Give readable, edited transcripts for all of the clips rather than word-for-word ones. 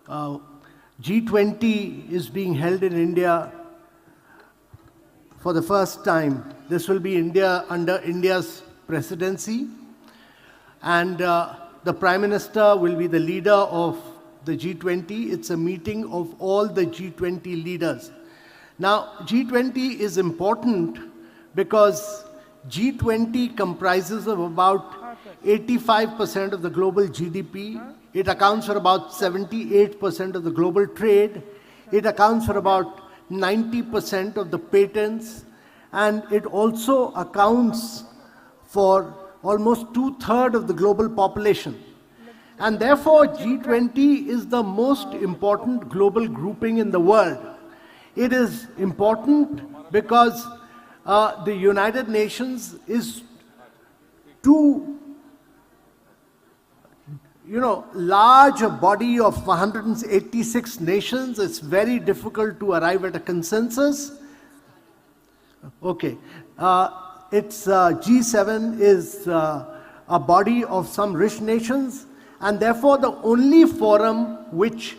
uh, G20 is being held in India for the first time. This will be under India's presidency, and the Prime Minister will be the leader of the G20. It's a meeting of all the G20 leaders. Now, G20 is important because G20 comprises of about 85% of the global GDP. It accounts for about 78% of the global trade. It accounts for about 90% of the patents. And it also accounts for almost 2/3 of the global population. And therefore, G20 is the most important global grouping in the world. It is important because the United Nations is too, large a body of 186 nations. It's very difficult to arrive at a consensus. Okay. It's G7 is a body of some rich nations, and therefore the only forum which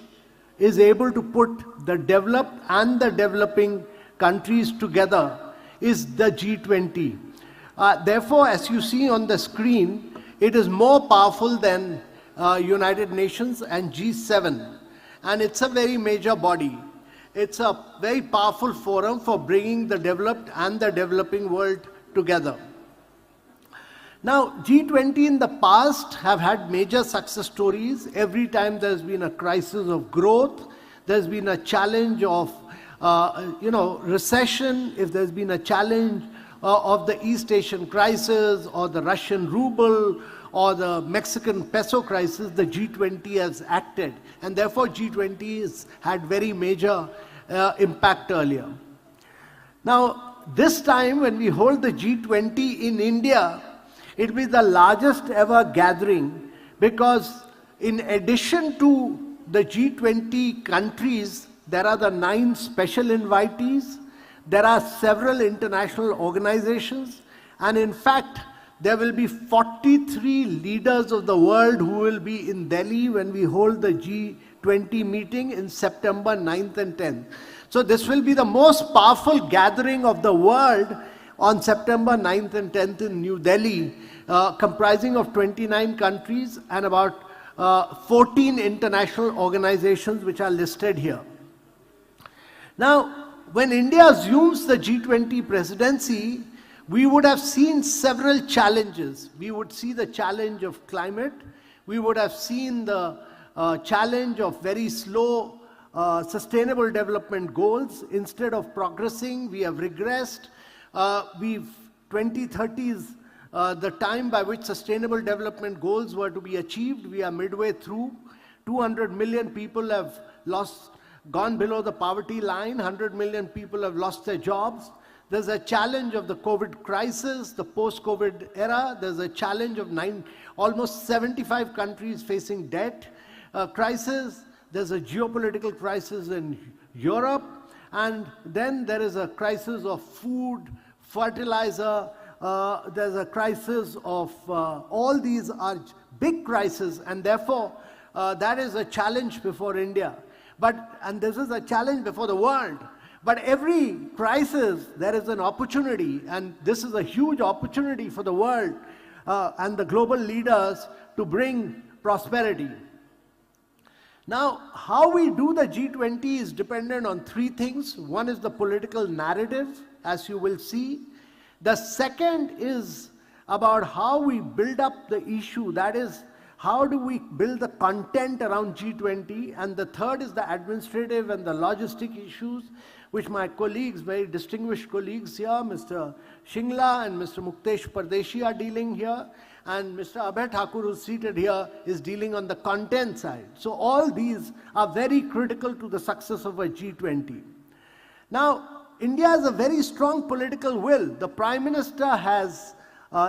is able to put the developed and the developing countries together is the G20. Therefore, as you see on the screen, it is more powerful than United Nations and G7. And it's a very major body. It's a very powerful forum for bringing the developed and the developing world together. Now, G20 in the past have had major success stories. Every time there's been a crisis of growth, there's been a challenge of recession, if there's been a challenge of the East Asian crisis or the Russian ruble or the Mexican peso crisis, the G20 has acted. And therefore, G20 has had very major impact earlier. Now, this time when we hold the G20 in India, it will be the largest ever gathering, because in addition to the G20 countries, there are the 9 special invitees, there are several international organizations, and in fact, there will be 43 leaders of the world who will be in Delhi when we hold the G20 meeting in September 9th and 10th. So this will be the most powerful gathering of the world on September 9th and 10th in New Delhi, comprising of 29 countries and about 14 international organizations which are listed here. Now, when India assumes the G20 presidency, we would have seen several challenges. We would see the challenge of climate. We would have seen the challenge of very slow sustainable development goals. Instead of progressing, we have regressed. 2030 is the time by which sustainable development goals were to be achieved. We are midway through. 200 million people have gone below the poverty line. 100 million people have lost their jobs. There's a challenge of the COVID crisis, the post-COVID era. There's a challenge of almost 75 countries facing debt crisis. There's a geopolitical crisis in Europe. And then there is a crisis of food, fertilizer. There's a crisis of, all these are big crises, and therefore that is a challenge before India. And this is a challenge before the world. But every crisis, there is an opportunity, and this is a huge opportunity for the world and the global leaders to bring prosperity. Now, how we do the G20 is dependent on 3 things. One is the political narrative, as you will see. The second is about how we build up the issue, that is, how do we build the content around G20, and the third is the administrative and the logistic issues, which my colleagues, very distinguished colleagues here, Mr. Shingla and Mr. Muktesh Pardeshi are dealing here, and Mr. Abhay Thakur, who's seated here, is dealing on the content side. So all these are very critical to the success of a G20. Now, India has a very strong political will. The Prime Minister has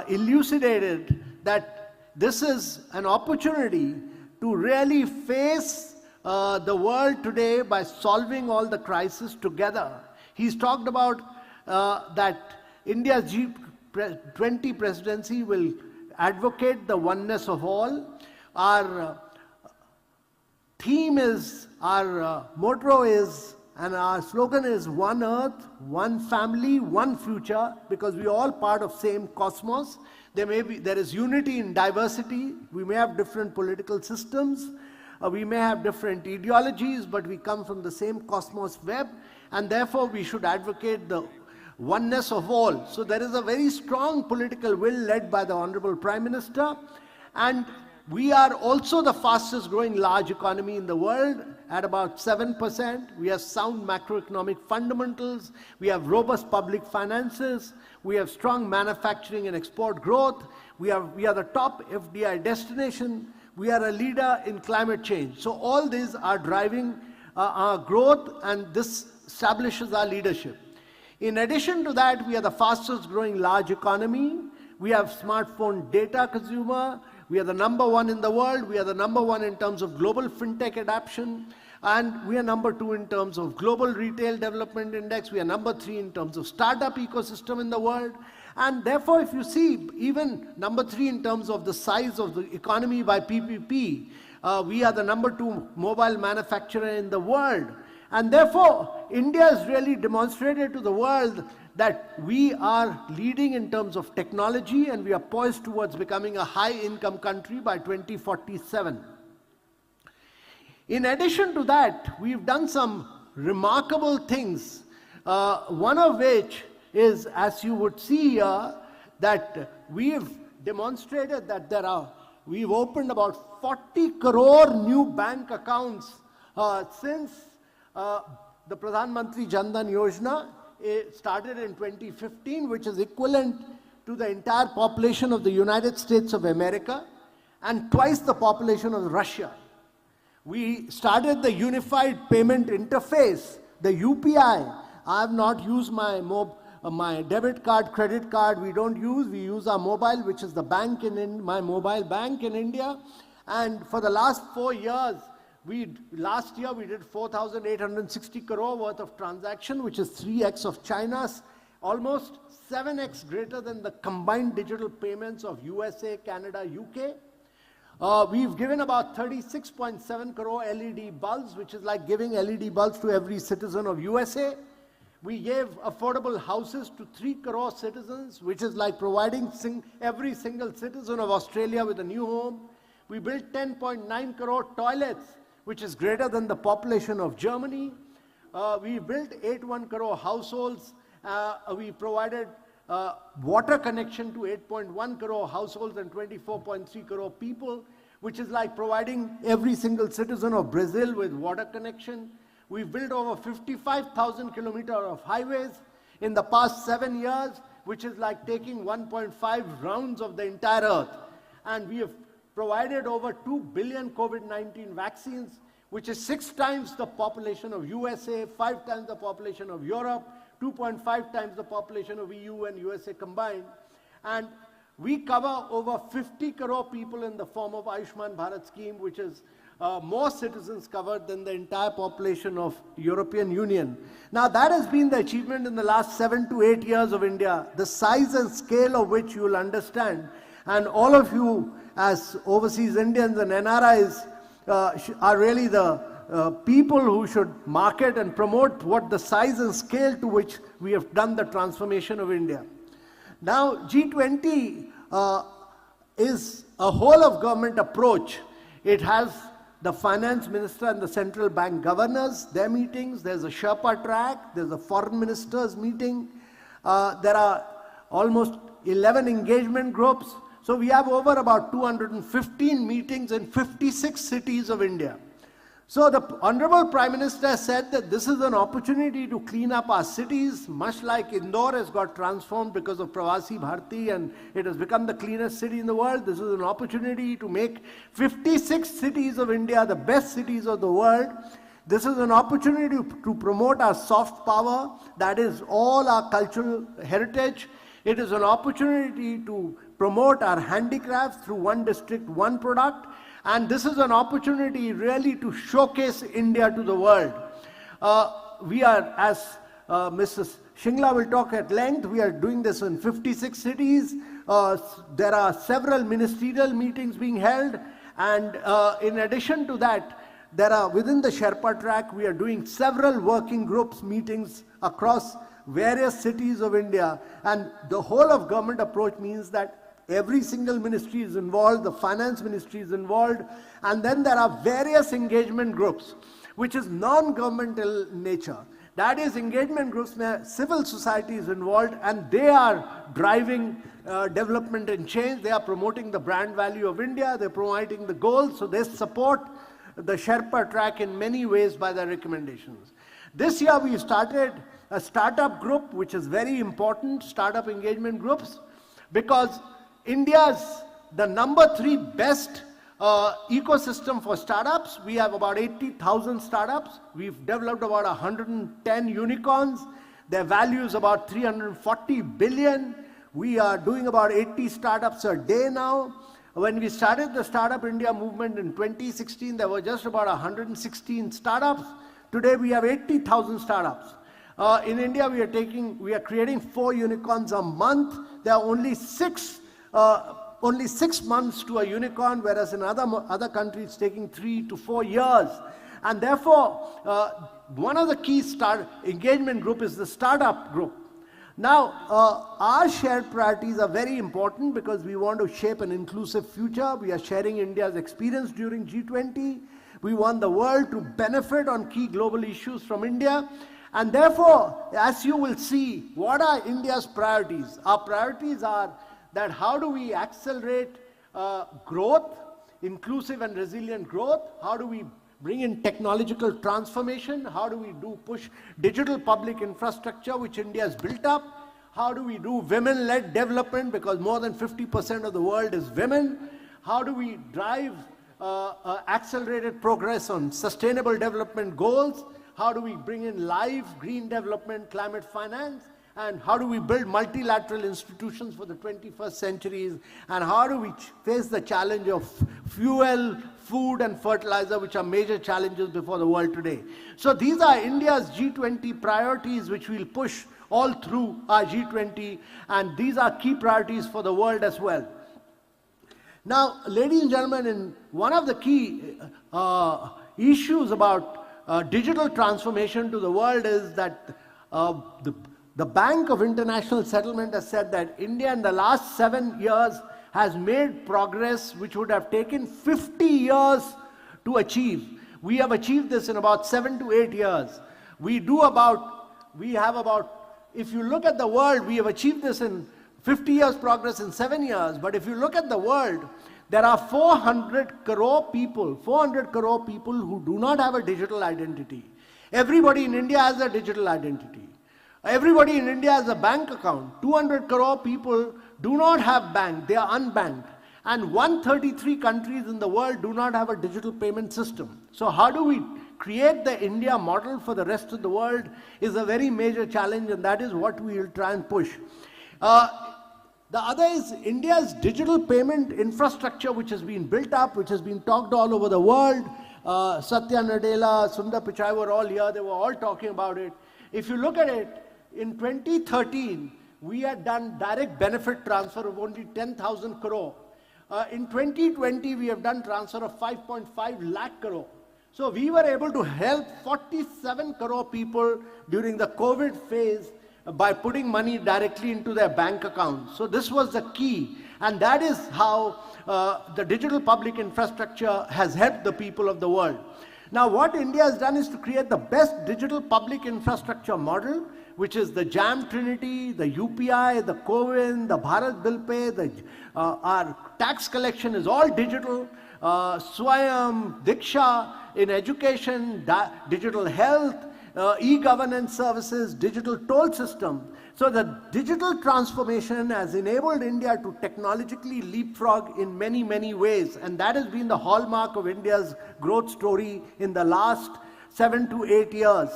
elucidated that this is an opportunity to really face the world today by solving all the crises together. He's talked about that India's G20 presidency will advocate the oneness of all. Our theme is, our motto is, and our slogan is one earth, one family, one future, because we are all part of same cosmos. There is unity in diversity. We may have different political systems, we may have different ideologies, but we come from the same cosmos web, and therefore we should advocate the oneness of all. So there is a very strong political will led by the Honorable Prime Minister, and we are also the fastest growing large economy in the world at about 7%. We have sound macroeconomic fundamentals. We have robust public finances. We have strong manufacturing and export growth. We are the top FDI destination. We are a leader in climate change. So all these are driving our growth, and this establishes our leadership. In addition to that, we are the fastest growing large economy. We have smartphone data consumer. We are the #1 in the world. We are the #1 in terms of global fintech adoption. And we are #2 in terms of global retail development index. We are #3 in terms of startup ecosystem in the world. And therefore, if you see, even #3 in terms of the size of the economy by PPP, we are the #2 mobile manufacturer in the world. And therefore, India has really demonstrated to the world that we are leading in terms of technology, and we are poised towards becoming a high-income country by 2047. In addition to that, we've done some remarkable things, one of which is, as you would see here, that we've demonstrated that we've opened about 40 crore new bank accounts since the Pradhan Mantri Jan Dhan Yojana started in 2015, which is equivalent to the entire population of the United States of America and twice the population of Russia. We started the Unified Payment Interface, the UPI. I have not used my debit card, credit card, we use our mobile, which is the bank my mobile bank in India. And for the last 4 years, last year we did 4,860 crore worth of transaction, which is 3x of China's, almost 7x greater than the combined digital payments of USA, Canada, UK. We've given about 36.7 crore LED bulbs, which is like giving LED bulbs to every citizen of USA. We gave affordable houses to 3 crore citizens, which is like providing every single citizen of Australia with a new home. We built 10.9 crore toilets, which is greater than the population of Germany. We built 81 crore households. We provided water connection to 8.1 crore households and 24.3 crore people, which is like providing every single citizen of Brazil with water connection. We've built over 55,000 kilometers of highways in the past 7 years, which is like taking 1.5 rounds of the entire earth. And we have provided over 2 billion COVID-19 vaccines, which is 6 times the population of USA, 5 times the population of Europe, 2.5 times the population of EU and USA combined. And we cover over 50 crore people in the form of Ayushman Bharat scheme, which is more citizens covered than the entire population of European Union. Now that has been the achievement in the last 7 to 8 years of India, the size and scale of which you will understand. And all of you as overseas Indians and NRIs are really the people who should market and promote what the size and scale to which we have done the transformation of India. Now G20 is a whole of government approach. It has the finance minister and the central bank governors, their meetings. There's a Sherpa track, there's a foreign ministers meeting. There are almost 11 engagement groups. So we have over about 215 meetings in 56 cities of India. So the Honorable Prime Minister said that this is an opportunity to clean up our cities, much like Indore has got transformed because of Pravasi Bharatiya and it has become the cleanest city in the world. This is an opportunity to make 56 cities of India the best cities of the world. This is an opportunity to promote our soft power, that is all our cultural heritage. It is an opportunity to promote our handicrafts through one district, one product. And this is an opportunity really to showcase India to the world. We are, as Mrs. Shingla will talk at length, we are doing this in 56 cities. There are several ministerial meetings being held. And in addition to that, there are, within the Sherpa track, we are doing several working groups meetings across various cities of India, and the whole of government approach means that every single ministry is involved, the finance ministry is involved, and then there are various engagement groups, which is non-governmental nature. That is engagement groups where civil society is involved, and they are driving development and change. They are promoting the brand value of India, they're promoting the goals, so they support the Sherpa track in many ways by their recommendations. This year we started a startup group, which is very important, startup engagement groups, because India's the number 3 best ecosystem for startups. We have about 80,000 startups. We've developed about 110 unicorns. Their value is about 340 billion. We are doing about 80 startups a day now. When we started the Startup India movement in 2016, there were just about 116 startups. Today we have 80,000 startups. In India, we are creating 4 unicorns a month. There are only 6 months to a unicorn, whereas in other countries it's taking 3 to 4 years. And therefore, one of the key engagement group is the startup group. Now, our shared priorities are very important because we want to shape an inclusive future. We are sharing India's experience during G20. We want the world to benefit on key global issues from India. And therefore, as you will see, what are India's priorities? Our priorities are that how do we accelerate growth, inclusive and resilient growth? How do we bring in technological transformation? How do we push digital public infrastructure, which India has built up? How do we do women-led development, because more than 50% of the world is women? How do we drive accelerated progress on sustainable development goals? How do we bring in live green development, climate finance? And how do we build multilateral institutions for the 21st centuries? And how do we face the challenge of fuel, food and fertilizer, which are major challenges before the world today? So these are India's G20 priorities, which we'll push all through our G20, and these are key priorities for the world as well. Now, ladies and gentlemen, one of the key issues about digital transformation to the world is that the Bank of International Settlement has said that India in the last 7 years has made progress which would have taken 50 years to achieve. We have achieved this in about 7 to 8 years. If you look at the world, we have achieved this in 50 years progress in 7 years. But if you look at the world, there are 400 crore people who do not have a digital identity. Everybody in India has a digital identity. Everybody in India has a bank account. 200 crore people do not have bank, they are unbanked. And 133 countries in the world do not have a digital payment system. So how do we create the India model for the rest of the world is a very major challenge, and that is what we will try and push. The other is India's digital payment infrastructure, which has been built up, which has been talked all over the world. Satya Nadella, Sundar Pichai were all here, they were all talking about it. If you look at it, in 2013, we had done direct benefit transfer of only 10,000 crore. In 2020, we have done transfer of 5.5 lakh crore. So we were able to help 47 crore people during the COVID phase by putting money directly into their bank accounts. So this was the key, and that is how the digital public infrastructure has helped the people of the world. Now what India has done is to create the best digital public infrastructure model, which is the JAM Trinity, the UPI, the CoWIN, the Bharat Bill Pay, our tax collection is all digital, Swayam, Diksha in education, digital health, e-governance services, digital toll system. So the digital transformation has enabled India to technologically leapfrog in many, many ways. And that has been the hallmark of India's growth story in the last 7 to 8 years.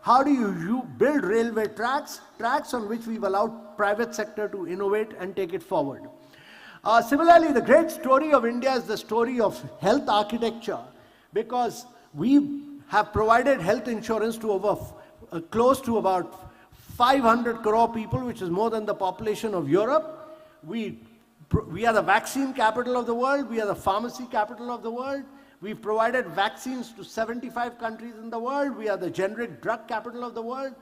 How do you build railway tracks on which we've allowed private sector to innovate and take it forward. Similarly, the great story of India is the story of health architecture, because we have provided health insurance to close to about 500 crore people, which is more than the population of Europe. We are the vaccine capital of the world. We are the pharmacy capital of the world. We've provided vaccines to 75 countries in the world. We are the generic drug capital of the world.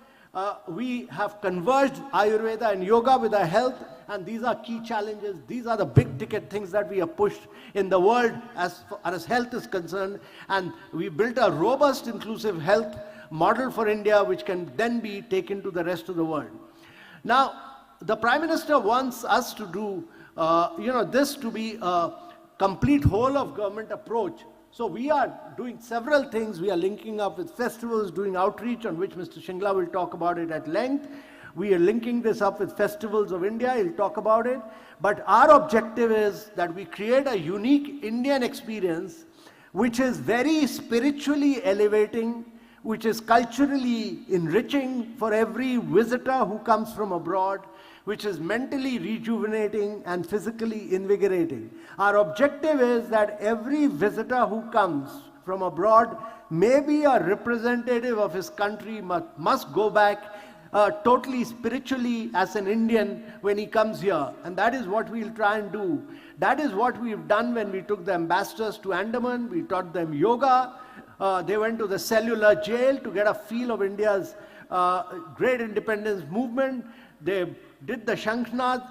We have converged Ayurveda and yoga with our health, and these are key challenges. These are the big ticket things that we have pushed in the world as far as health is concerned, and we built a robust inclusive health model for India, which can then be taken to the rest of the world. Now, the Prime Minister wants us to do, this to be a complete whole of government approach. So we are doing several things. We are linking up with festivals, doing outreach, on which Mr. Shingla will talk about it at length. We are linking this up with Festivals of India. He'll talk about it. But our objective is that we create a unique Indian experience which is very spiritually elevating, which is culturally enriching for every visitor who comes from abroad, which is mentally rejuvenating and physically invigorating. Our objective is that every visitor who comes from abroad may be a representative of his country, must go back totally spiritually as an Indian when he comes here. And that is what we'll try and do. That is what we've done when we took the ambassadors to Andaman. We taught them yoga. They went to the cellular jail to get a feel of India's great independence movement. They did the Shankhnad.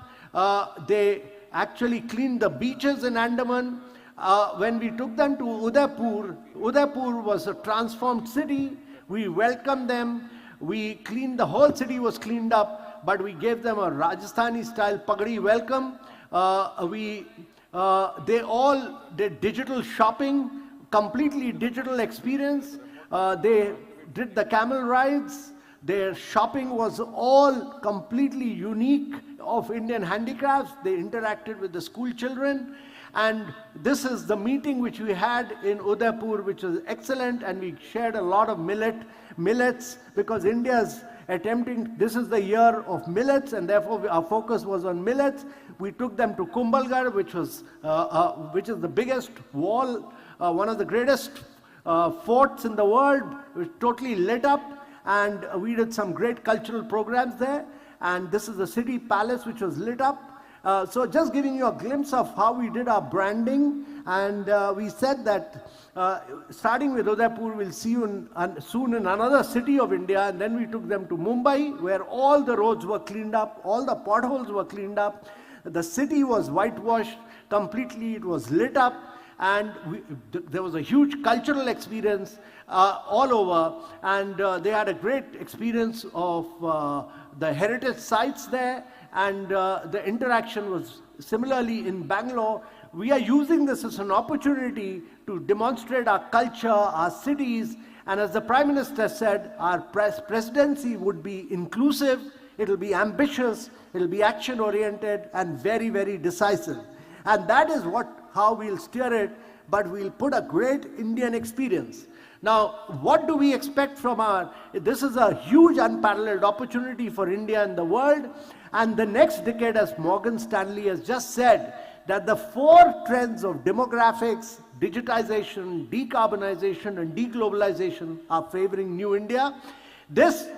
They actually cleaned the beaches in Andaman. When we took them to Udaipur, Udaipur was a transformed city. We welcomed them. We cleaned, the whole city was cleaned up, but we gave them a Rajasthani style pagdi welcome. They all did digital shopping, completely digital experience. They did the camel rides. Their shopping was all completely unique of Indian handicrafts. They interacted with the school children. And this is the meeting which we had in Udaipur, which was excellent, and we shared a lot of millets, because India's attempting, this is the year of millets, and therefore our focus was on millets. We took them to Kumbhalgarh, which is the biggest wall, one of the greatest forts in the world, which totally lit up. And we did some great cultural programs there. And this is the city palace, which was lit up. So just giving you a glimpse of how we did our branding. And we said that starting with Udaipur, we'll see you soon in another city of India. And then we took them to Mumbai, where all the roads were cleaned up, all the potholes were cleaned up. The city was whitewashed completely. It was lit up. And there was a huge cultural experience all over, and they had a great experience of the heritage sites there, and the interaction was similarly in Bangalore. We are using this as an opportunity to demonstrate our culture, our cities, and as the Prime Minister said, our presidency would be inclusive, it'll be ambitious, it'll be action-oriented, and very, very decisive. And that is how we'll steer it, but we'll put a great Indian experience. Now, what do we expect from this is a huge unparalleled opportunity for India and the world, and the next decade, as Morgan Stanley has just said, that the 4 trends of demographics, digitization, decarbonization, and deglobalization are favoring New India. This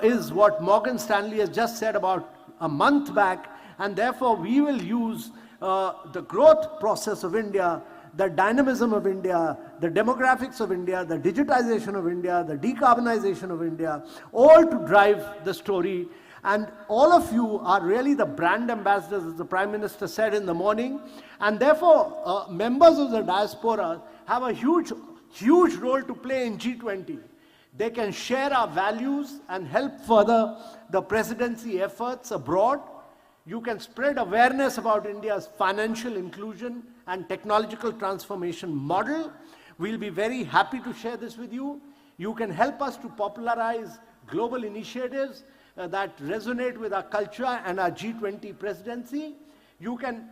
is what Morgan Stanley has just said about a month back, and therefore we will use the growth process of India, the dynamism of India, the demographics of India, the digitization of India, the decarbonization of India, all to drive the story. And all of you are really the brand ambassadors, as the Prime Minister said in the morning. And therefore, members of the diaspora have a huge role to play in G20. They can share our values and help further the presidency efforts abroad. You can spread awareness about India's financial inclusion and technological transformation model. We'll be very happy to share this with you. You can help us to popularize global initiatives that resonate with our culture and our G20 presidency. You can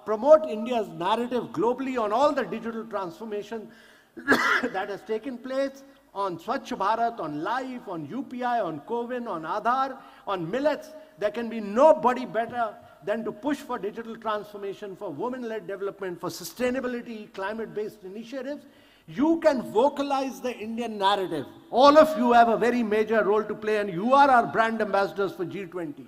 promote India's narrative globally on all the digital transformation that has taken place, on Swachh Bharat, on Life, on UPI, on CoWIN, on Aadhaar, on millets. There can be nobody better than to push for digital transformation, for women-led development, for sustainability, climate-based initiatives. You can vocalize the Indian narrative. All of you have a very major role to play, and you are our brand ambassadors for G20.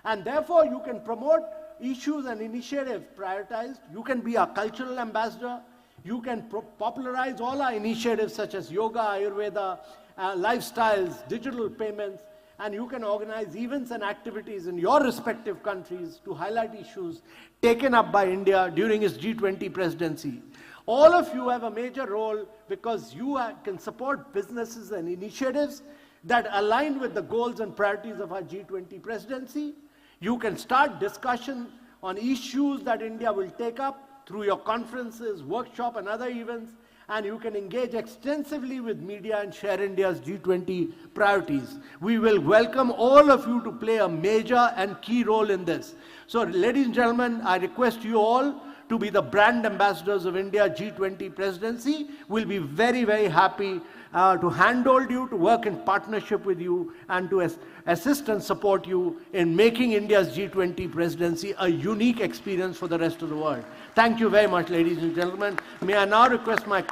And therefore, you can promote issues and initiatives prioritized. You can be our cultural ambassador. You can popularize all our initiatives such as yoga, Ayurveda, lifestyles, digital payments, and you can organize events and activities in your respective countries to highlight issues taken up by India during its G20 presidency. All of you have a major role because you can support businesses and initiatives that align with the goals and priorities of our G20 presidency. You can start discussion on issues that India will take up through your conferences, workshop, and other events, and you can engage extensively with media and share India's G20 priorities. We will welcome all of you to play a major and key role in this. So, ladies and gentlemen, I request you all to be the brand ambassadors of India G20 presidency. We'll be very, very happy to handhold you, to work in partnership with you, and to assist and support you in making India's G20 presidency a unique experience for the rest of the world. Thank you very much, ladies and gentlemen. May I now request my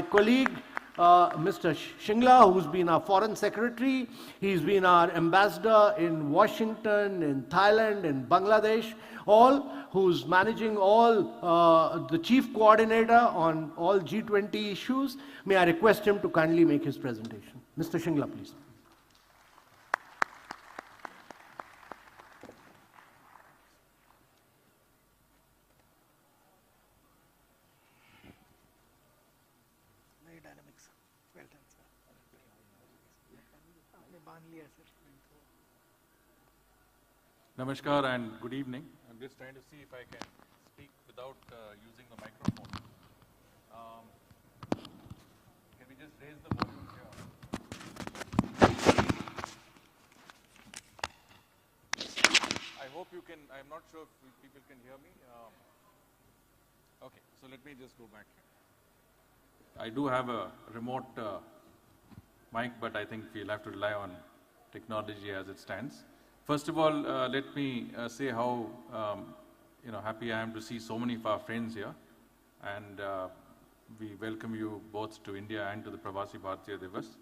colleague, Mr. Shingla, who's been our Foreign Secretary. He's been our ambassador in Washington, in Thailand, in Bangladesh, who's managing all, the chief coordinator on all G20 issues. May I request him to kindly make his presentation. Mr. Shingla, please. Very dynamic, sir. Well done, sir. Namaskar and good evening. I'm just trying to see if I can speak without using the microphone. Can we just raise the volume here? I hope you can, I'm not sure if people can hear me. Okay, so let me just go back here. I do have a remote mic, but I think we'll have to rely on technology as it stands. First of all, let me say how happy I am to see so many of our friends here, and we welcome you both to India and to the Pravasi Bharatiya Divas.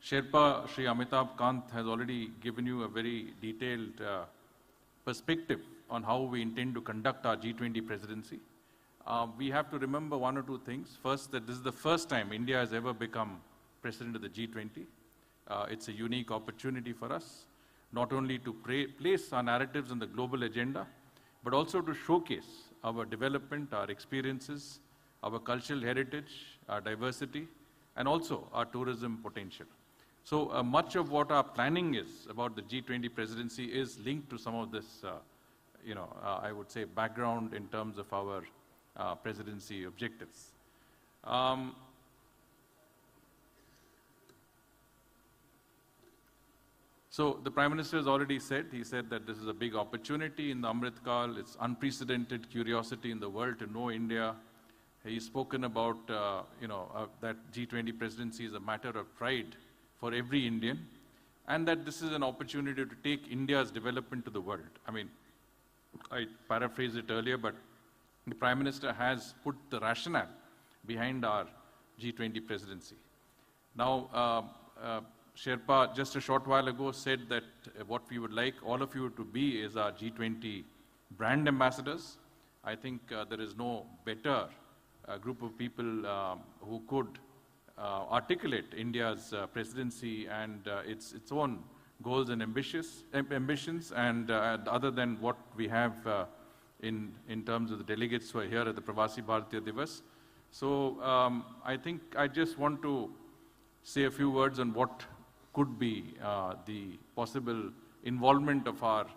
Sherpa, Shri Amitabh, Kant has already given you a very detailed perspective on how we intend to conduct our G20 presidency. We have to remember one or two things. First, that this is the first time India has ever become president of the G20. It's a unique opportunity for us, not only to place our narratives on the global agenda, but also to showcase our development, our experiences, our cultural heritage, our diversity, and also our tourism potential. So much of what our planning is about the G20 presidency is linked to some of this, I would say, background in terms of our presidency objectives. So the Prime Minister has already said, he said that this is a big opportunity in the Amrit Kal. It's unprecedented curiosity in the world to know India. He's spoken about, that G20 presidency is a matter of pride for every Indian, and that this is an opportunity to take India's development to the world. I mean, I paraphrased it earlier, but the Prime Minister has put the rationale behind our G20 presidency. Now, Sherpa just a short while ago said that what we would like all of you to be is our G20 brand ambassadors. I think there is no better group of people who could articulate India's presidency and its own goals and ambitions, and other than what we have in terms of the delegates who are here at the Pravasi Bharatiya Divas. So I think I just want to say a few words on what could be the possible involvement of our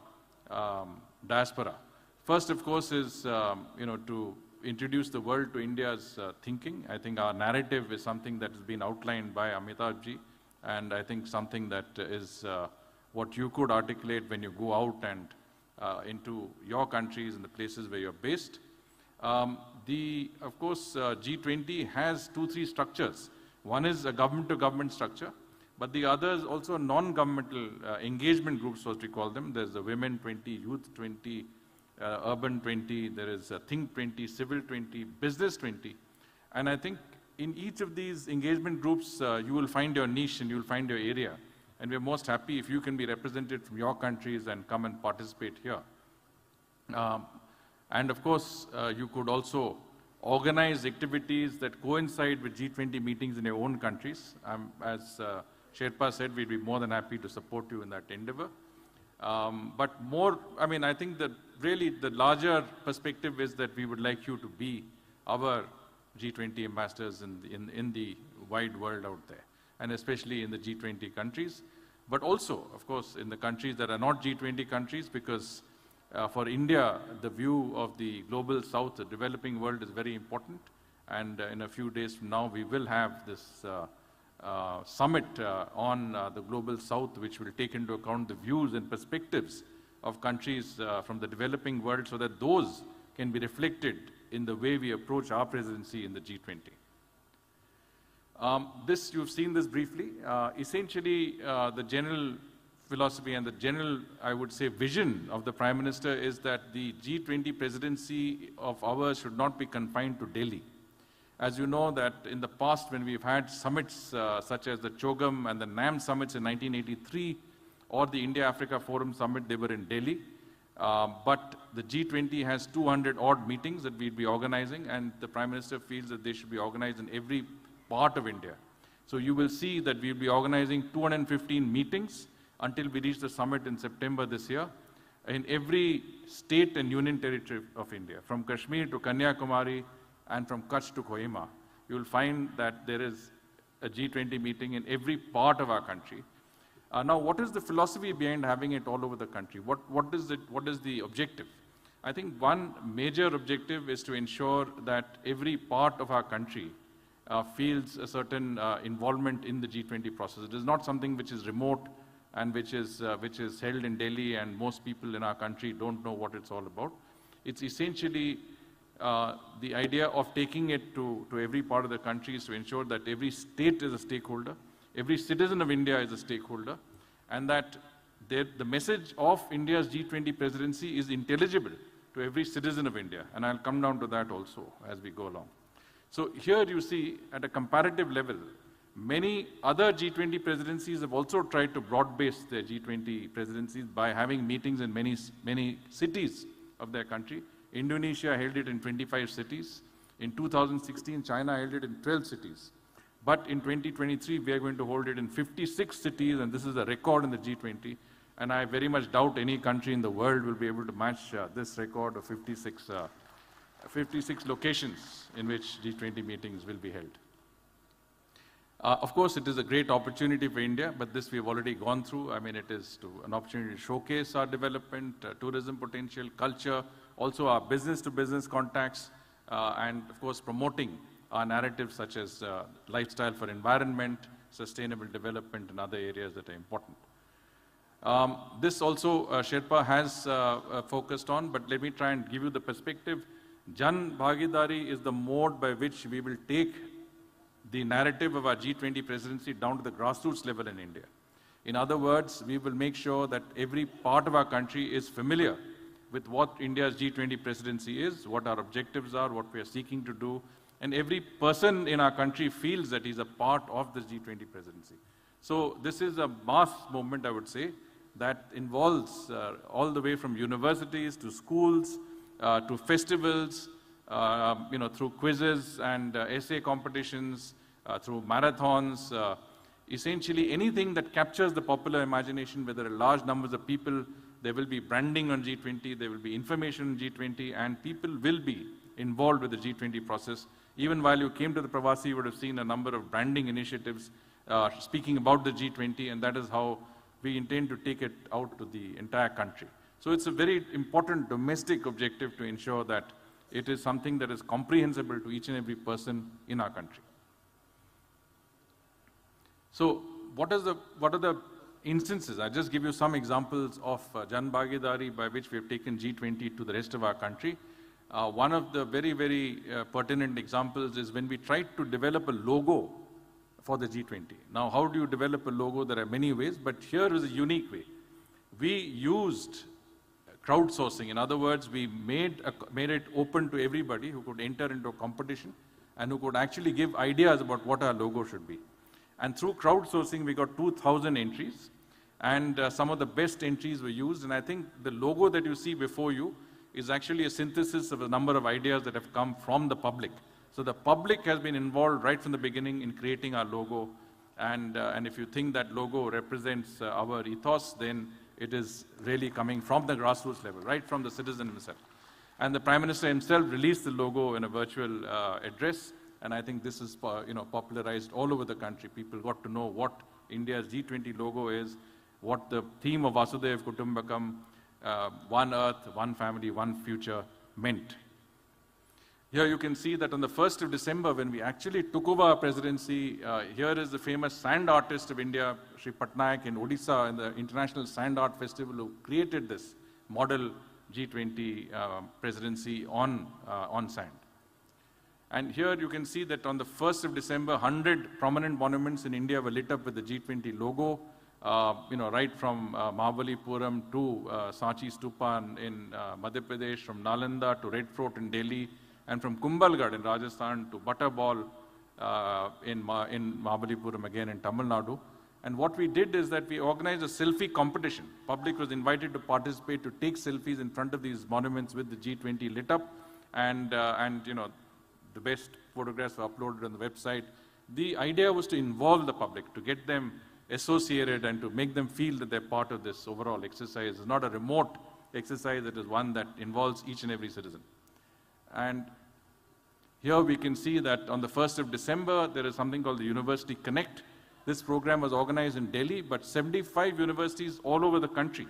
diaspora. First, of course, is to introduce the world to India's thinking. I think our narrative is something that has been outlined by Amitabh ji, and I think something that is what you could articulate when you go out and into your countries and the places where you're based. Of course, G20 has 2-3 structures. One is a government-to-government structure, but the other is also non-governmental engagement groups, what we call them. There's the Women 20, Youth 20, Urban 20, there is Think 20, Civil 20, Business 20. And I think in each of these engagement groups, you will find your niche and you will find your area. And we're most happy if you can be represented from your countries and come and participate here. And of course, you could also organize activities that coincide with G20 meetings in your own countries. As Sherpa said, we'd be more than happy to support you in that endeavor. But more, I mean, I think that really the larger perspective is that we would like you to be our G20 ambassadors in the wide world out there, and especially in the G20 countries, but also, of course, in the countries that are not G20 countries, because for India, the view of the global south, the developing world, is very important. And in a few days from now, we will have this summit on the global south, which will take into account the views and perspectives of countries from the developing world, so that those can be reflected in the way we approach our presidency in the G20. You've seen this briefly. Essentially, the general philosophy and the general, I would say, vision of the Prime Minister is that the G20 presidency of ours should not be confined to Delhi. As you know, that in the past, when we've had summits such as the CHOGM and the NAM summits in 1983, or the India-Africa Forum Summit, they were in Delhi. But the G20 has 200 odd meetings that we'll be organizing, and the Prime Minister feels that they should be organized in every part of India. So you will see that we'll be organizing 215 meetings until we reach the summit in September this year, in every state and union territory of India, from Kashmir to Kanyakumari and from Kutch to Kohima. You will find that there is a G20 meeting in every part of our country. Now, what is the philosophy behind having it all over the country? What is the objective? I think one major objective is to ensure that every part of our country feels a certain involvement in the G20 process. It is not something which is remote and which is held in Delhi, and most people in our country don't know what it's all about. It's essentially the idea of taking it to every part of the country is to ensure that every state is a stakeholder, every citizen of India is a stakeholder, and that the message of India's G20 presidency is intelligible to every citizen of India. And I'll come down to that also as we go along. So here you see, at a comparative level, many other G20 presidencies have also tried to broad-base their G20 presidencies by having meetings in many cities of their country. Indonesia held it in 25 cities. In 2016, China held it in 12 cities. But in 2023, we are going to hold it in 56 cities, and this is a record in the G20. And I very much doubt any country in the world will be able to match this record of 56 locations in which G20 meetings will be held. Of course, it is a great opportunity for India, but this we have already gone through. I mean, it is an opportunity to showcase our development, tourism potential, culture, also our business-to-business contacts, and of course, promoting our narratives such as lifestyle for environment, sustainable development, and other areas that are important. This also Sherpa has focused on, but let me try and give you the perspective. Jan Bhagidari is the mode by which we will take the narrative of our G20 presidency down to the grassroots level in India. In other words, we will make sure that every part of our country is familiar with what India's G20 presidency is, what our objectives are, what we are seeking to do, and every person in our country feels that he's a part of this G20 presidency. So this is a mass movement, I would say, that involves all the way from universities to schools, to festivals, through quizzes and essay competitions, through marathons, essentially anything that captures the popular imagination, where there are large numbers of people. There will be branding on G20, there will be information on G20, and people will be involved with the G20 process. Even while you came to the Pravasi, you would have seen a number of branding initiatives speaking about the G20, and that is how we intend to take it out to the entire country. So it's a very important domestic objective to ensure that it is something that is comprehensible to each and every person in our country. So what are the instances? I'll just give you some examples of Jan Bhagidari by which we have taken G20 to the rest of our country. One of the very, very pertinent examples is when we tried to develop a logo for the G20. Now, how do you develop a logo? There are many ways, but here is a unique way. We used crowdsourcing. In other words, we made it open to everybody who could enter into a competition and who could actually give ideas about what our logo should be. And through crowdsourcing, we got 2,000 entries, and some of the best entries were used. And I think the logo that you see before you is actually a synthesis of a number of ideas that have come from the public. So the public has been involved right from the beginning in creating our logo. And if you think that logo represents our ethos, then it is really coming from the grassroots level, right from the citizen himself. And the Prime Minister himself released the logo in a virtual address. And I think this is popularized all over the country. People got to know what India's G20 logo is, what the theme of Vasudev Kutumbakam, one earth, one family, one future meant. Here you can see that on the 1st of December, when we actually took over our presidency, here is the famous sand artist of India, Shri Patnaik in Odisha, in the International Sand Art Festival, who created this model G20 presidency on sand. And here you can see that on the 1st of December, 100 prominent monuments in India were lit up with the G20 logo, right from Mahabalipuram to Sanchi Stupa in Madhya Pradesh, from Nalanda to Red Fort in Delhi, and from Kumbhalgarh in Rajasthan to Butterball in Mahabalipuram again in Tamil Nadu. And what we did is that we organized a selfie competition. Public was invited to participate, to take selfies in front of these monuments with the G20 lit up, and the best photographs were uploaded on the website. The idea was to involve the public, to get them associated and to make them feel that they're part of this overall exercise. It's not a remote exercise, it is one that involves each and every citizen. And here we can see that on the 1st of December, there is something called the University Connect. This program was organized in Delhi, but 75 universities all over the country,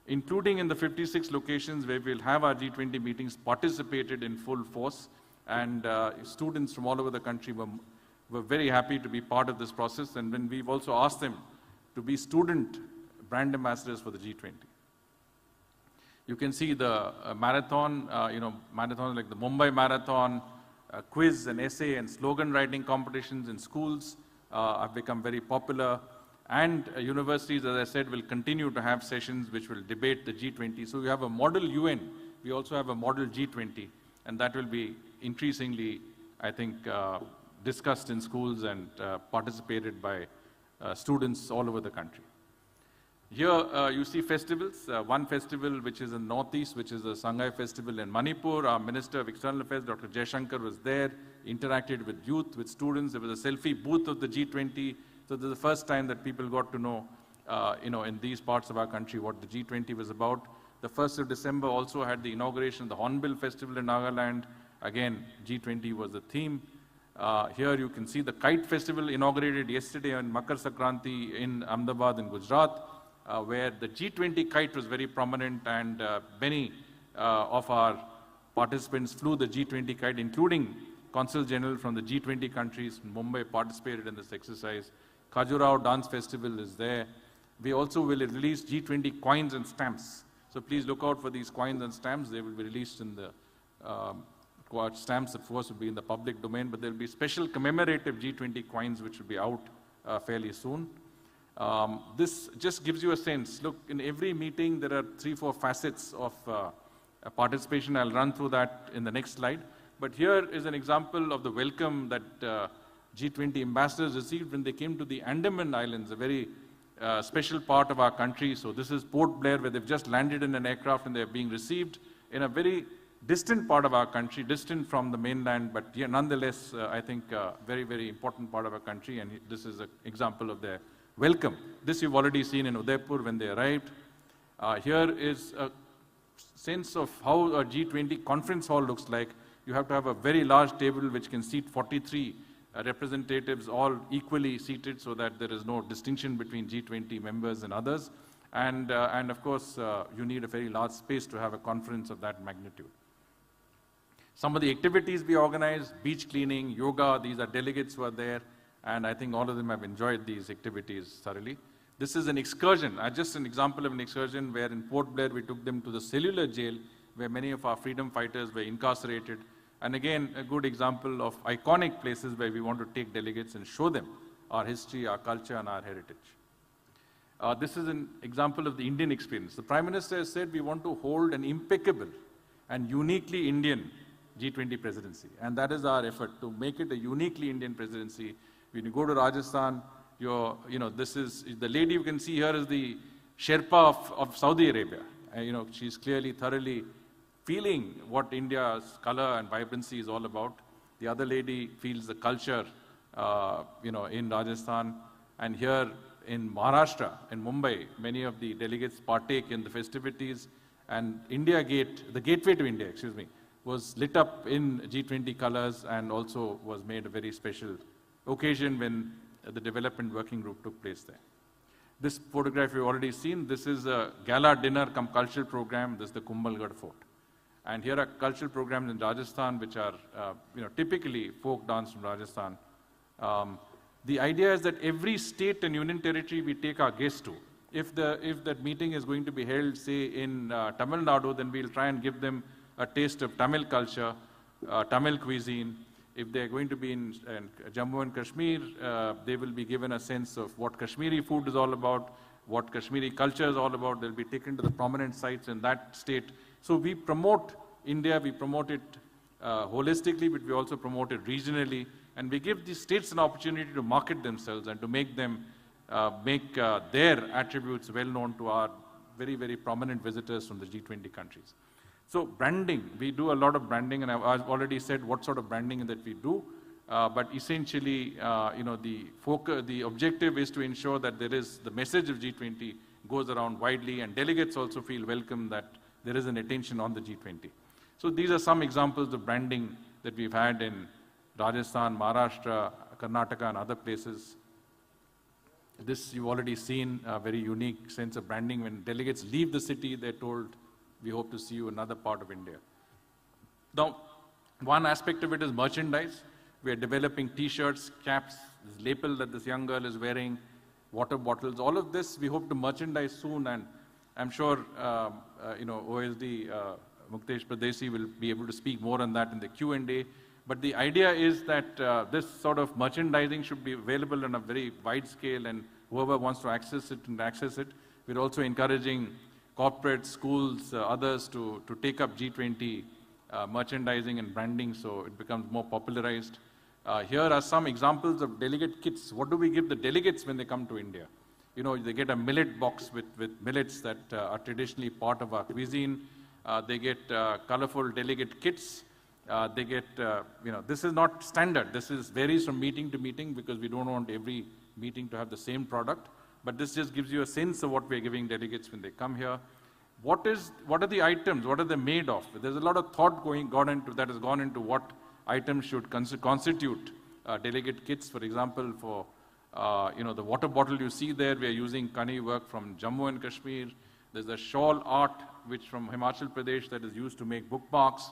including in the 56 locations where we'll have our G20 meetings, participated in full force. And students from all over the country were very happy to be part of this process. And then we've also asked them to be student brand ambassadors for the G20. You can see the marathon, marathons like the Mumbai Marathon, quiz and essay and slogan writing competitions in schools have become very popular. And universities, as I said, will continue to have sessions which will debate the G20. So we have a model UN. We also have a model G20. And that will be increasingly, I think, discussed in schools and participated by students all over the country. Here you see festivals. One festival which is in Northeast, which is the Sangay Festival in Manipur. Our Minister of External Affairs, Dr. Jaishankar, was there, interacted with youth, with students. There was a selfie booth of the G20. So this is the first time that people got to know, in these parts of our country what the G20 was about. The 1st of December also had the inauguration of the Hornbill Festival in Nagaland. Again, G20 was the theme. Here you can see the Kite Festival inaugurated yesterday on Makar Sankranti in Ahmedabad in Gujarat, where the G20 kite was very prominent, and many of our participants flew the G20 kite, including Consul General from the G20 countries in Mumbai participated in this exercise. Khajuraho Dance Festival is there. We also will release G20 coins and stamps. So please look out for these coins and stamps. They will be released in the stamps, of course, will be in the public domain, but there will be special commemorative G20 coins which will be out fairly soon. This just gives you a sense. Look, in every meeting there are 3-4 facets of participation. I'll run through that in the next slide. But here is an example of the welcome that G20 ambassadors received when they came to the Andaman Islands, a very special part of our country. So this is Port Blair, where they've just landed in an aircraft and they're being received in a very distant part of our country, distant from the mainland, but nonetheless, I think very, very important part of our country. And this is an example of their welcome. This you've already seen in Udaipur when they arrived. Here is a sense of how a G20 conference hall looks like. You have to have a very large table which can seat 43 representatives, all equally seated, so that there is no distinction between G20 members and others. And of course, you need a very large space to have a conference of that magnitude. Some of the activities we organized, beach cleaning, yoga, these are delegates who are there, and I think all of them have enjoyed these activities thoroughly. This is an excursion, just an example of an excursion where in Port Blair we took them to the cellular jail where many of our freedom fighters were incarcerated. And again, a good example of iconic places where we want to take delegates and show them our history, our culture, and our heritage. This is an example of the Indian experience. The Prime Minister has said we want to hold an impeccable and uniquely Indian G20 presidency. And that is our effort, to make it a uniquely Indian presidency. When you go to Rajasthan, this is, the lady you can see here is the Sherpa of Saudi Arabia. She's clearly thoroughly feeling what India's color and vibrancy is all about. The other lady feels the culture, in Rajasthan. And here in Maharashtra, in Mumbai, many of the delegates partake in the festivities. And India Gate, the gateway to India, was lit up in G20 colors and also was made a very special occasion when the development working group took place there. This photograph you've already seen. This is a gala dinner cum cultural program. This is the Kumbhalgarh Fort. And here are cultural programs in Rajasthan, which are typically folk dance from Rajasthan. The idea is that every state and union territory we take our guests to. If that meeting is going to be held, say, in Tamil Nadu, then we'll try and give them a taste of Tamil culture, Tamil cuisine. If they're going to be in Jammu and Kashmir, they will be given a sense of what Kashmiri food is all about, what Kashmiri culture is all about. They'll be taken to the prominent sites in that state. So we promote India, we promote it holistically, but we also promote it regionally. And we give the states an opportunity to market themselves and to make them make their attributes well known to our very, very prominent visitors from the G20 countries. So branding, we do a lot of branding, and I've already said what sort of branding that we do. But essentially, the objective is to ensure that the message of G20 goes around widely, and delegates also feel welcome that there is an attention on the G20. So these are some examples of branding that we've had in Rajasthan, Maharashtra, Karnataka, and other places. This you've already seen, a very unique sense of branding. When delegates leave the city, they're told, we hope to see you in another part of India. Now, one aspect of it is merchandise. We are developing T-shirts, caps, this lapel that this young girl is wearing, water bottles. All of this we hope to merchandise soon, and I'm sure OSD Muktesh Pradesi will be able to speak more on that in the Q&A. But the idea is that this sort of merchandising should be available on a very wide scale, and whoever wants to access it and access it. We're also encouraging corporates, schools, others to take up G20 merchandising and branding so it becomes more popularized. Here are some examples of delegate kits. What do we give the delegates when they come to India? They get a millet box with millets that are traditionally part of our cuisine. They get colorful delegate kits. They get, this is not standard. This varies from meeting to meeting because we don't want every meeting to have the same product. But this just gives you a sense of what we're giving delegates when they come here. What are the items? What are they made of? There's a lot of thought that has gone into what items should constitute delegate kits. For example, for the water bottle you see there, we are using Kani work from Jammu and Kashmir. There's a shawl art which from Himachal Pradesh that is used to make bookmarks.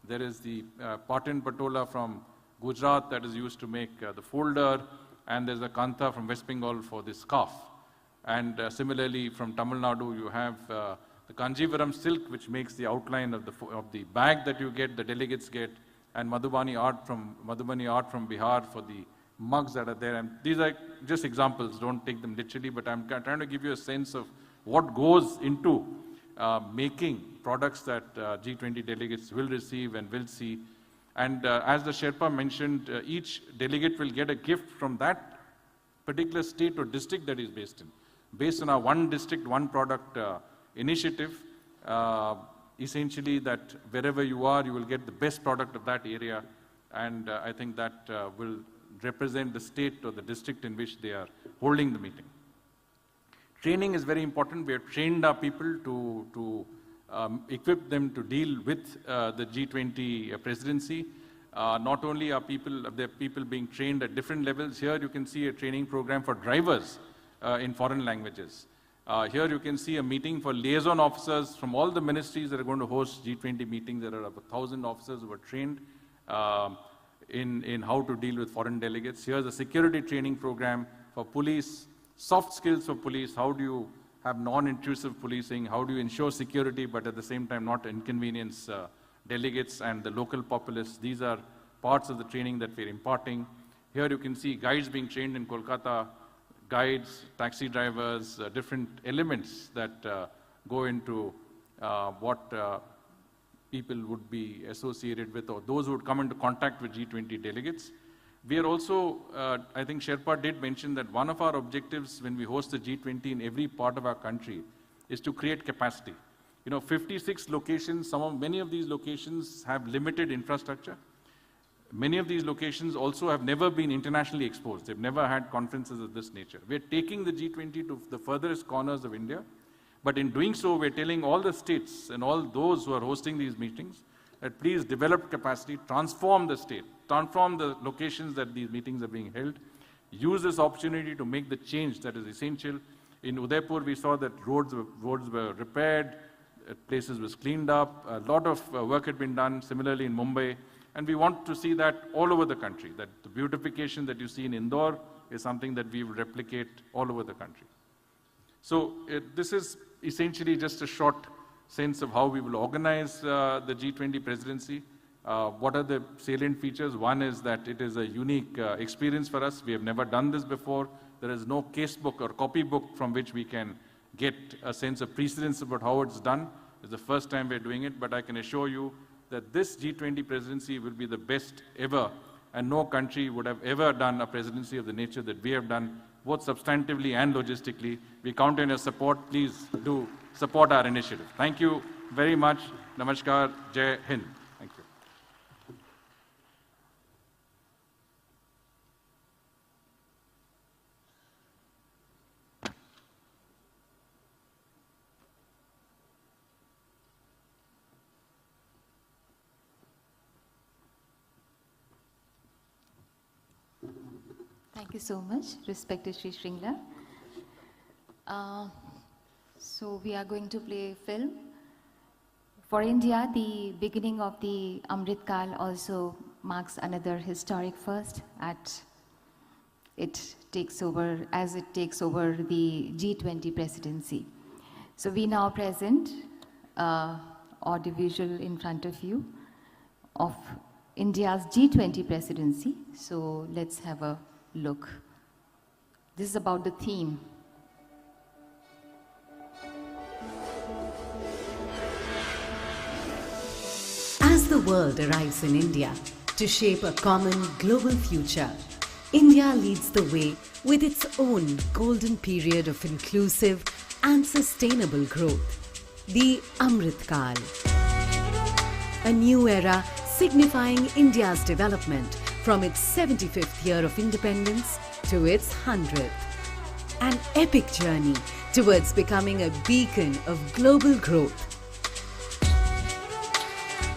There is the Patin Patola from Gujarat that is used to make the folder. And there's a Kanta from West Bengal for the scarf. And similarly, from Tamil Nadu, you have the Kanjivaram silk, which makes the outline of the bag that you get, the delegates get, and Madhubani art from Bihar for the mugs that are there. And these are just examples. Don't take them literally, but I'm trying to give you a sense of what goes into making products that G20 delegates will receive and will see. And as the Sherpa mentioned, each delegate will get a gift from that particular state or district that he's based in. Based on our one district, one product initiative, essentially that wherever you are, you will get the best product of that area. And I think that will represent the state or the district in which they are holding the meeting. Training is very important. We have trained our people to equip them to deal with the G20 presidency. Not only are there people being trained at different levels. Here you can see a training program for drivers in foreign languages. Here you can see a meeting for liaison officers from all the ministries that are going to host G20 meetings. There are about 1,000 officers who are trained in how to deal with foreign delegates. Here's a security training program for police, soft skills for police. How do you have non-intrusive policing? How do you ensure security, but at the same time not inconvenience delegates and the local populace? These are parts of the training that we're imparting. Here you can see guides being trained in Kolkata, guides, taxi drivers, different elements that go into what people would be associated with, or those who would come into contact with G20 delegates. We are also, I think Sherpa did mention that one of our objectives when we host the G20 in every part of our country is to create capacity. 56 locations, many of these locations have limited infrastructure. Many of these locations also have never been internationally exposed. They've never had conferences of this nature. We're taking the G20 to the furthest corners of India, but in doing so, we're telling all the states and all those who are hosting these meetings that please develop capacity, transform the state, transform the locations that these meetings are being held, use this opportunity to make the change that is essential. In Udaipur, we saw that roads were repaired, places was cleaned up, a lot of work had been done, similarly in Mumbai. And we want to see that all over the country, that the beautification that you see in Indore is something that we will replicate all over the country. So this is essentially just a short sense of how we will organize the G20 presidency. What are the salient features? One is that it is a unique experience for us. We have never done this before. There is no casebook or copybook from which we can get a sense of precedence about how it's done. It's the first time we're doing it, but I can assure you that this G20 presidency will be the best ever, and no country would have ever done a presidency of the nature that we have done, both substantively and logistically. We count on your support. Please do support our initiative. Thank you very much. Namaskar. Jai Hind. Thank you. Thank you so much, respected Shri Shringla. So we are going to play a film. For India, the beginning of the Amrit Kal also marks another historic first as it takes over the G20 presidency. So we now present audiovisual in front of you of India's G20 presidency. So let's have a look. This is about the theme. As the world arrives in India to shape a common global future, India leads the way with its own golden period of inclusive and sustainable growth, the Amrit Kal. A new era signifying India's development from its 75th year of independence to its 100th. An epic journey towards becoming a beacon of global growth.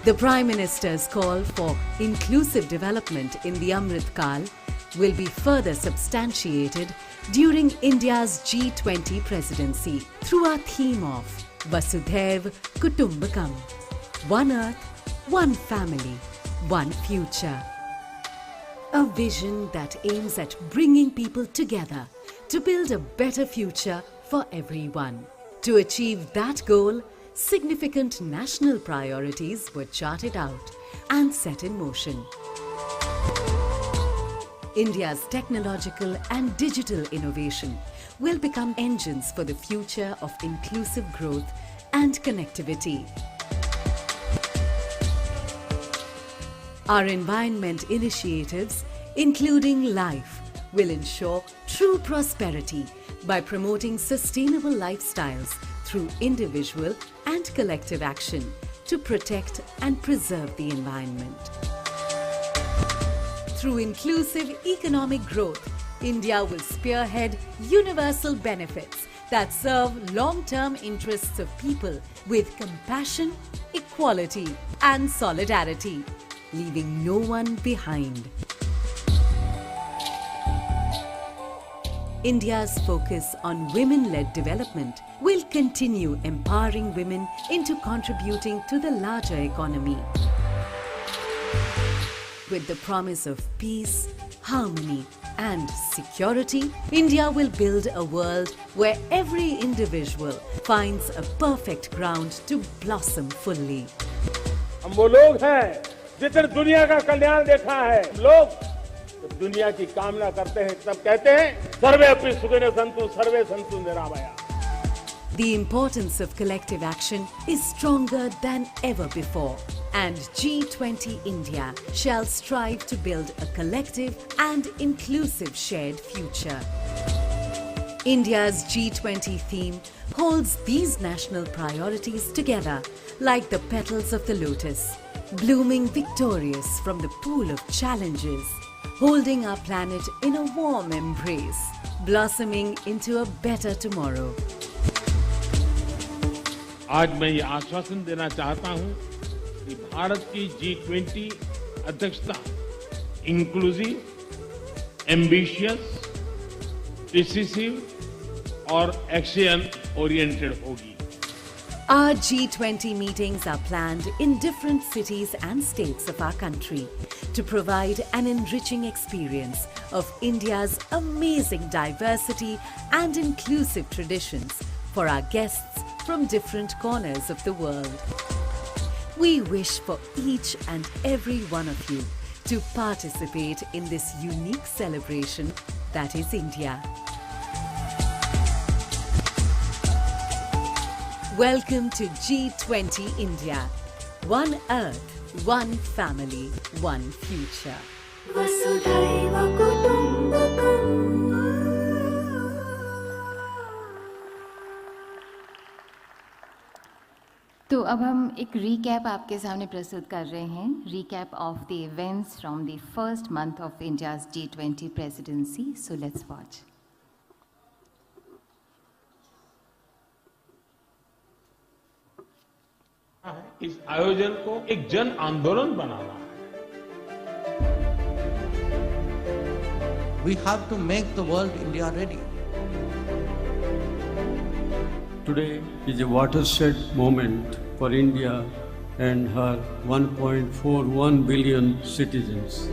The Prime Minister's call for inclusive development in the Amrit Kal will be further substantiated during India's G20 presidency through our theme of Vasudhaiv Kutumbakam, one earth, one family, one future. A vision that aims at bringing people together to build a better future for everyone. To achieve that goal, significant national priorities were charted out and set in motion. India's technological and digital innovation will become engines for the future of inclusive growth and connectivity. Our environment initiatives, including LIFE, will ensure true prosperity by promoting sustainable lifestyles through individual and collective action to protect and preserve the environment. Through inclusive economic growth, India will spearhead universal benefits that serve long-term interests of people with compassion, equality, and solidarity, leaving no one behind. India's focus on women-led development will continue empowering women into contributing to the larger economy. With the promise of peace, harmony, and security, India will build a world where every individual finds a perfect ground to blossom fully. हम वो लोग हैं जिसने दुनिया का कल्याण देखा है। लोग जब दुनिया की कामना करते हैं तब कहते हैं सर्वे अपि सुखिनो सन्तु सर्वे सन्तु निरामया। The importance of collective action is stronger than ever before, and G20 India shall strive to build a collective and inclusive shared future. India's G20 theme holds these national priorities together like the petals of the lotus, blooming victorious from the pool of challenges, holding our planet in a warm embrace, blossoming into a better tomorrow. आज मैं ये आश्वासन देना चाहता हूं कि भारत की G20 अध्यक्षता इंक्लूसिव, एम्बिशियस, डिसिसिव और एक्शन ओरिएंटेड होगी. Our G20 meetings are planned in different cities and states of our country to provide an enriching experience of India's amazing diversity and inclusive traditions for our guests from different corners of the world. We wish for each and every one of you to participate in this unique celebration that is India. Welcome to G20 India. One Earth, one family, one future. Vasudhaiva Kutumbakam. तो अब हम एक recap आपके सामने प्रस्तुत कर रहे हैं. Recap of the events from the first month of India's G20 presidency. So let's watch. इस आयोजन को एक जन आंदोलन बनाना है. We have to make the world India ready. Today is a watershed moment for India and her 1.41 billion citizens.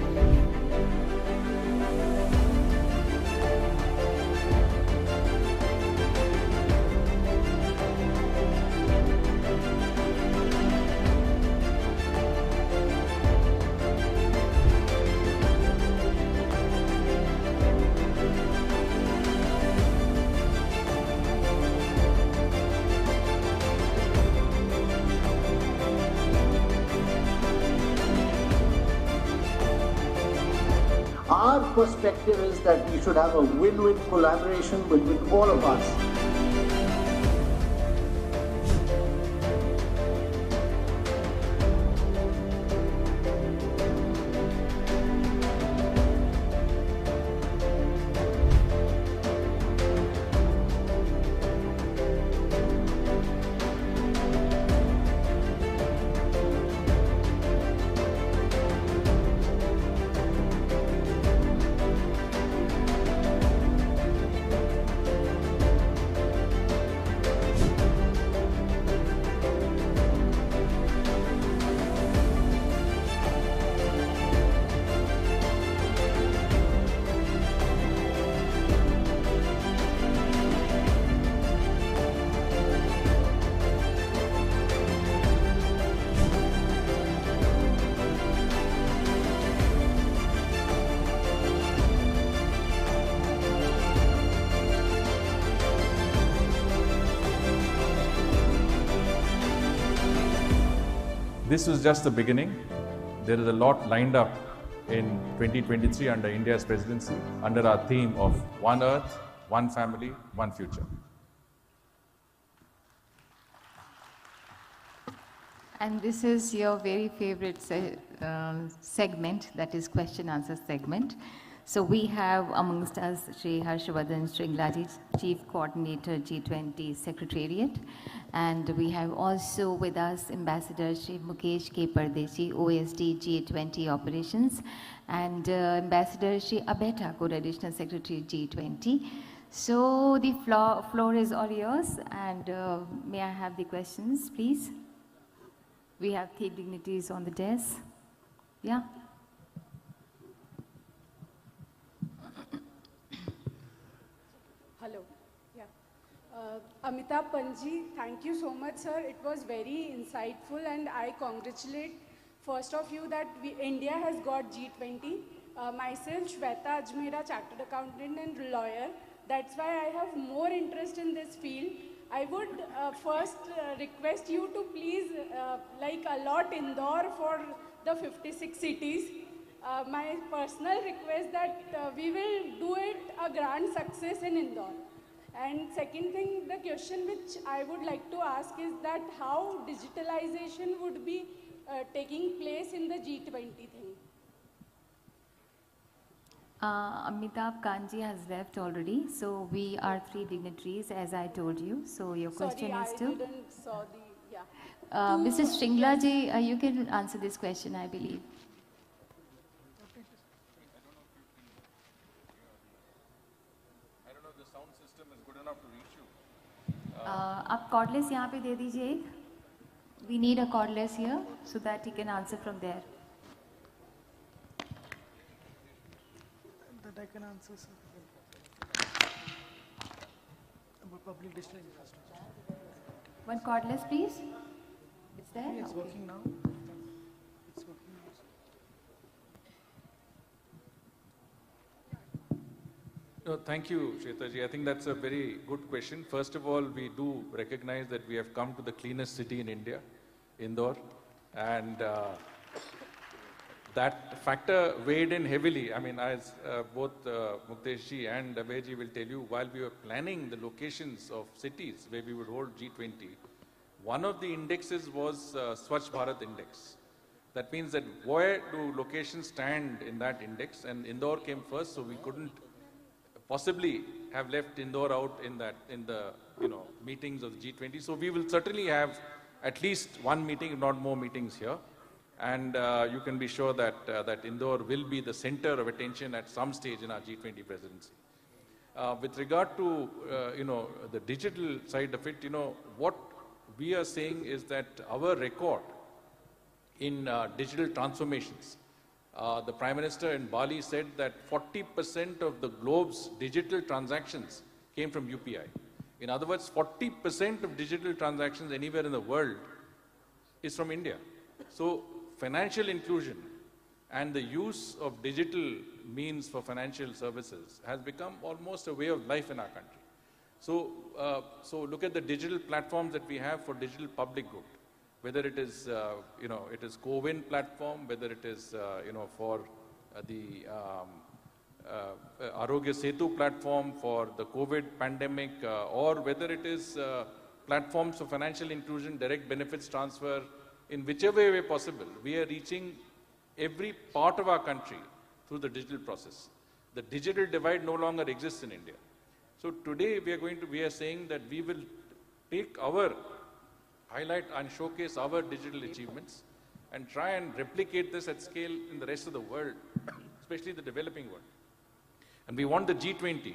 Our perspective is that we should have a win-win collaboration between all of us. This was just the beginning. There is a lot lined up in 2023 under India's presidency, under our theme of One Earth, One Family, One Future. And this is your very favorite segment, that is question answer segment. So we have amongst us Shri Harshvardhan Shringlaji, Chief Coordinator G20 Secretariat, and we have also with us Ambassador Shri Mukesh K. Pardeshi, OSD G20 Operations, and Ambassador Shri Abeta, Co-Additional Secretary G20. So the floor is all yours, and may I have the questions, please? We have 3 dignitaries on the desk. Yeah. Hello. Yeah. Amitabh Panji, thank you so much, sir. It was very insightful, and I congratulate first of you that India has got G20. Myself, Shweta Ajmera, chartered accountant and lawyer. That's why I have more interest in this field. I would first request you to please allot Indore for the 56 cities. My personal request that we will do it a grand success in Indore. And second thing, the question which I would like to ask is that how digitalization would be taking place in the G20 thing? Amitabh Kanji has left already, so we are 3 dignitaries, as I told you. So your question Sorry, is I to didn't saw the, yeah. Mr. Shringla ji, you can answer this question, I believe. I don't know if the sound system is good enough to reach you. आप cordless यहाँ पे दे दीजिए एक. We need a cordless here so that he can answer from there. That I can answer, sir. About public digital infrastructure. One cordless, please. It's there? It's Okay. working now. It's working now. No, thank you, Shwetaji. I think that's a very good question. First of all, we do recognize that we have come to the cleanest city in India, Indore, and that factor weighed in heavily. I mean, as both Mukteshji and Abhayji will tell you, while we were planning the locations of cities where we would hold G20, one of the indexes was Swachh Bharat Index. That means that where do locations stand in that index? And Indore came first, so we couldn't possibly have left Indore out in the meetings of the G20. So we will certainly have at least one meeting, if not more meetings here. And you can be sure that that Indore will be the center of attention at some stage in our G20 presidency. With regard to the digital side of it, what we are saying is that our record in digital transformations. The Prime Minister in Bali said that 40% of the globe's digital transactions came from UPI. In other words, 40% of digital transactions anywhere in the world is from India. So financial inclusion and the use of digital means for financial services has become almost a way of life in our country. So, so look at the digital platforms that we have for digital public good. Whether it is, it is Co-Win platform, whether it is, for the Arogya Setu platform for the COVID pandemic, or whether it is platforms for financial inclusion, direct benefits transfer, in whichever way possible, we are reaching every part of our country through the digital process. The digital divide no longer exists in India. So today we are saying that we will take highlight and showcase our digital achievements and try and replicate this at scale in the rest of the world, especially the developing world. And we want the G20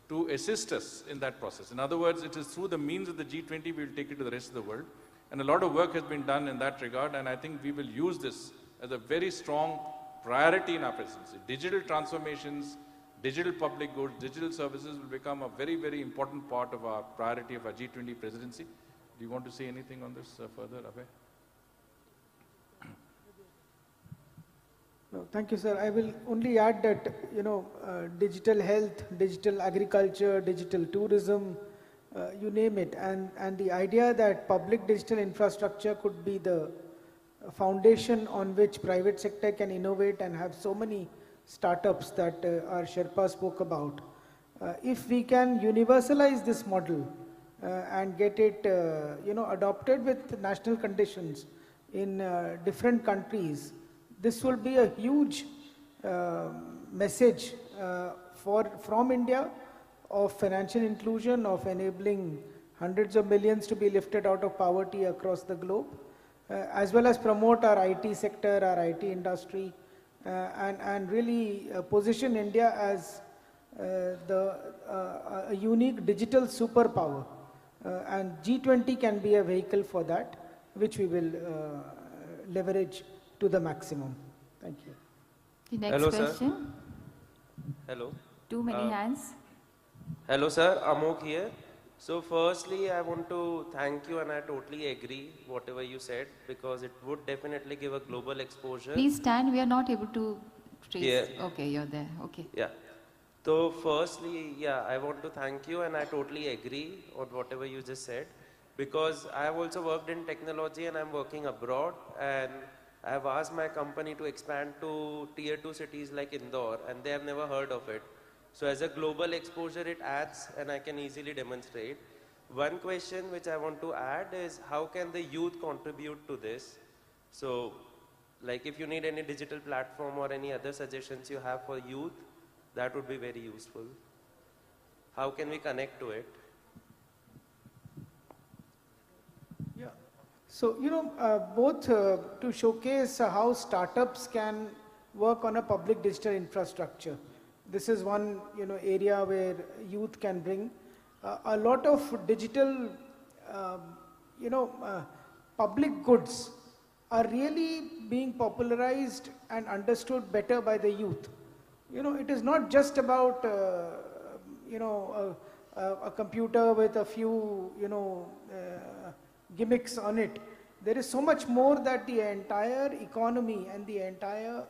to assist us in that process. In other words, it is through the means of the G20 we will take it to the rest of the world. And a lot of work has been done in that regard, and I think we will use this as a very strong priority in our presidency. Digital transformations, digital public goods, digital services will become a very, very important part of our priority of our G20 presidency. Do you want to say anything on this further, Abhay? No, thank you, sir. I will only add that, digital health, digital agriculture, digital tourism, you name it. And the idea that public digital infrastructure could be the foundation on which private sector can innovate and have so many startups that our Sherpa spoke about. If we can universalize this model and get it, adopted with national conditions in different countries, this will be a huge message from India of financial inclusion, of enabling hundreds of millions to be lifted out of poverty across the globe, as well as promote our IT sector, our IT industry, and really position India as a unique digital superpower. And G20 can be a vehicle for that, which we will leverage to the maximum. Thank you. The next Hello, question. Sir. Hello. Too many hands. Hello, sir. Amok here. So firstly, I want to thank you, and I totally agree whatever you said, because it would definitely give a global exposure. Please stand. We are not able to trace. Yeah. Okay, you're there. Okay. Yeah. So firstly, yeah, I want to thank you, and I totally agree on whatever you just said, because I have also worked in technology and I'm working abroad, and I have asked my company to expand to tier 2 cities like Indore, and they have never heard of it. So as a global exposure, it adds, and I can easily demonstrate. One question which I want to add is how can the youth contribute to this? So, like if you need any digital platform or any other suggestions you have for youth, that would be very useful. How can we connect to it? Yeah. So, both to showcase how startups can work on a public digital infrastructure. This is one, area where youth can bring a lot of digital, public goods are really being popularized and understood better by the youth. It is not just about, a computer with a few, gimmicks on it. There is so much more that the entire economy and the entire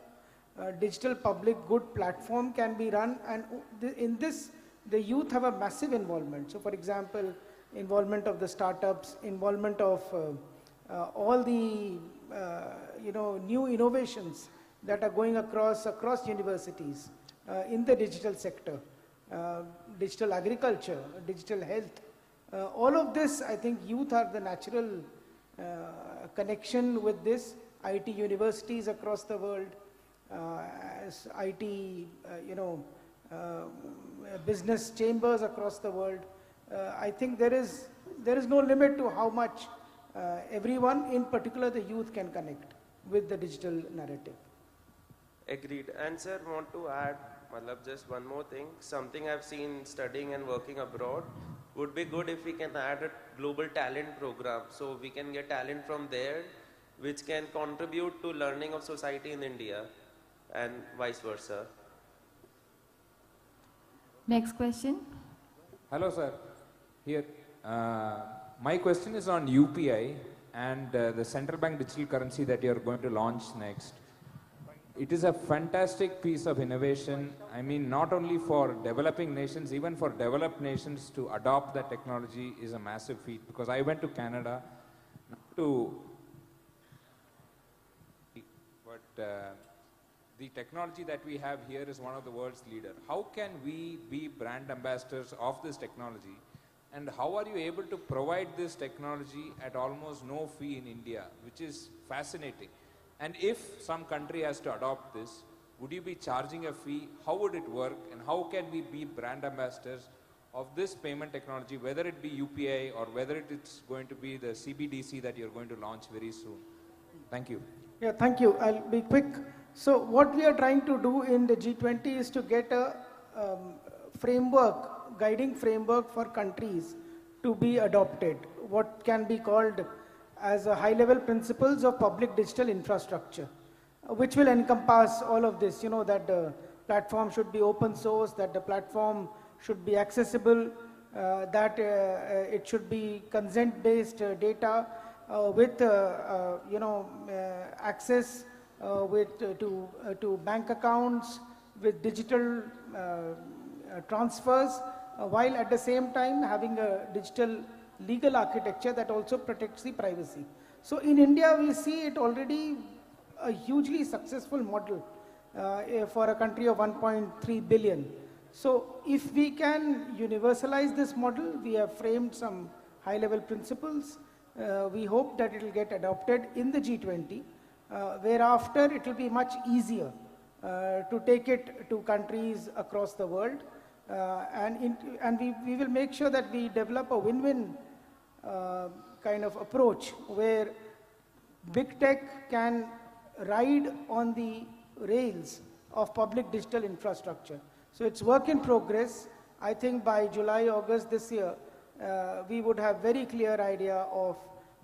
digital public good platform can be run, and in this the youth have a massive involvement. So for example, involvement of the startups, involvement of all the new innovations that are going across universities in the digital sector, digital agriculture, digital health. All of this, I think youth are the natural connection with this. IT universities across the world, IT, business chambers across the world. I think there is no limit to how much everyone, in particular the youth, can connect with the digital narrative. Agreed. And sir, want to add, just one more thing. Something I've seen studying and working abroad would be good if we can add a global talent program, so we can get talent from there, which can contribute to learning of society in India, and vice versa. Next question. Hello, sir. Here, my question is on UPI and the central bank digital currency that you are going to launch next. It is a fantastic piece of innovation. I mean, not only for developing nations, even for developed nations to adopt that technology is a massive feat. Because I went to Canada the technology that we have here is one of the world's leader. How can we be brand ambassadors of this technology? And how are you able to provide this technology at almost no fee in India, which is fascinating? And if some country has to adopt this, would you be charging a fee? How would it work? And how can we be brand ambassadors of this payment technology, whether it be UPI or whether it's going to be the CBDC that you're going to launch very soon? Thank you. Yeah, thank you. I'll be quick. So what we are trying to do in the G20 is to get a framework, guiding framework for countries to be adopted, what can be called as a high-level principles of public digital infrastructure, which will encompass all of this, that the platform should be open source, that the platform should be accessible, that it should be consent-based data with, access to bank accounts, with digital transfers, while at the same time having a digital legal architecture that also protects the privacy. So in India, we see it already a hugely successful model for a country of 1.3 billion. So if we can universalize this model, we have framed some high-level principles. We hope that it will get adopted in the G20, whereafter it will be much easier to take it to countries across the world. And we will make sure that we develop a win-win kind of approach where big tech can ride on the rails of public digital infrastructure. So it's work in progress. I think by July, August this year, we would have very clear idea of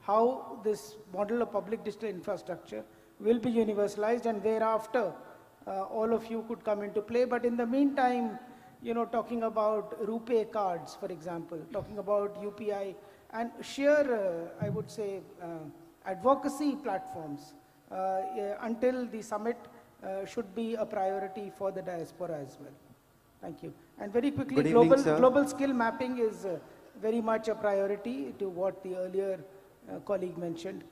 how this model of public digital infrastructure will be universalized, and thereafter all of you could come into play. But in the meantime, talking about RuPay cards, for example, talking about UPI, and sheer, I would say, advocacy platforms until the summit should be a priority for the diaspora as well. Thank you. And very quickly, global skill mapping is very much a priority to what the earlier colleague mentioned,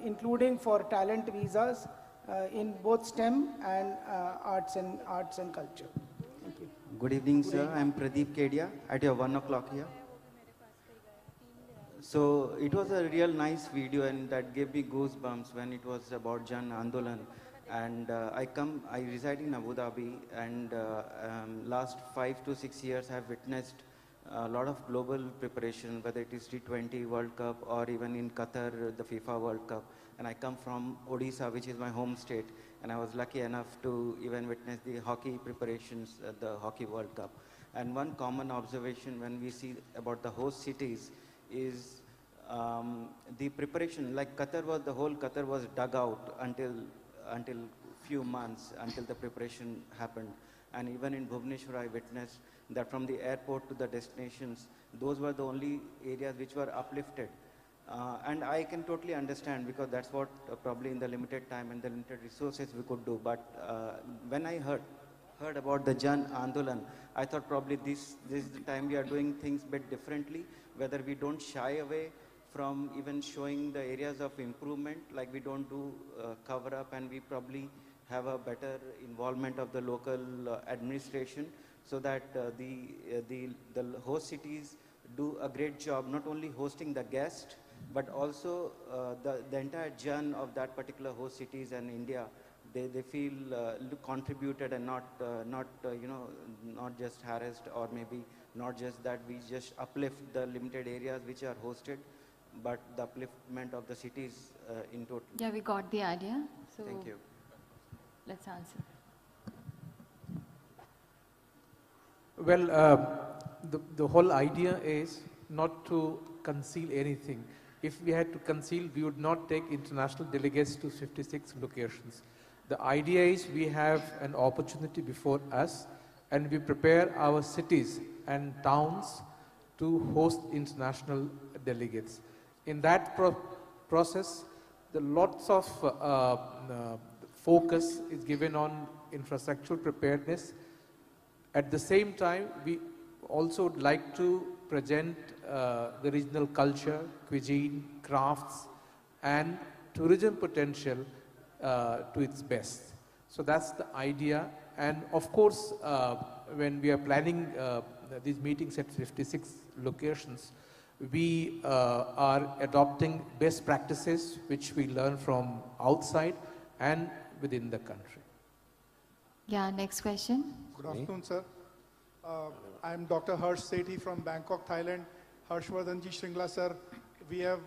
including for talent visas in both STEM and arts and culture. Thank you. Good evening, sir. I'm Pradeep Kedia at your 1 o'clock here. So it was a real nice video, and that gave me goosebumps when it was about Jan Andolan. And I reside in Abu Dhabi, and last 5 to 6 years I've witnessed a lot of global preparation, whether it is T20 World Cup or even in Qatar, the FIFA World Cup. And I come from Odisha, which is my home state, and I was lucky enough to even witness the hockey preparations at the Hockey World Cup. And one common observation when we see about the host cities is the preparation, like the whole Qatar was dug out until few months, until the preparation happened. And even in Bhubaneswar, I witnessed that from the airport to the destinations, those were the only areas which were uplifted. And I can totally understand, because that's what probably in the limited time and the limited resources we could do. But when I heard about the Jan Andolan, I thought probably this is the time we are doing things a bit differently, whether we don't shy away from even showing the areas of improvement, like we don't do cover up, and we probably have a better involvement of the local administration, so that the host cities do a great job, not only hosting the guest, but also the entire journey of that particular host cities and India. They feel contributed and not just harassed, or maybe not just that we just uplift the limited areas which are hosted, but the upliftment of the cities in total. Yeah, we got the idea. So thank you. Let's answer. Well, the whole idea is not to conceal anything. If we had to conceal, we would not take international delegates to 56 locations. The idea is we have an opportunity before us, and we prepare our cities and towns to host international delegates. In that process, lots of focus is given on infrastructural preparedness. At the same time, we also would like to present the regional culture, cuisine, crafts, and tourism potential to its best. So that's the idea. And of course, when we are planning these meetings at 56 locations, we are adopting best practices which we learn from outside and within the country. Yeah, next question. Good afternoon, sir. I am Dr. Harsh Sethi from Bangkok, Thailand. Harshvardhan ji Shringla, sir. We have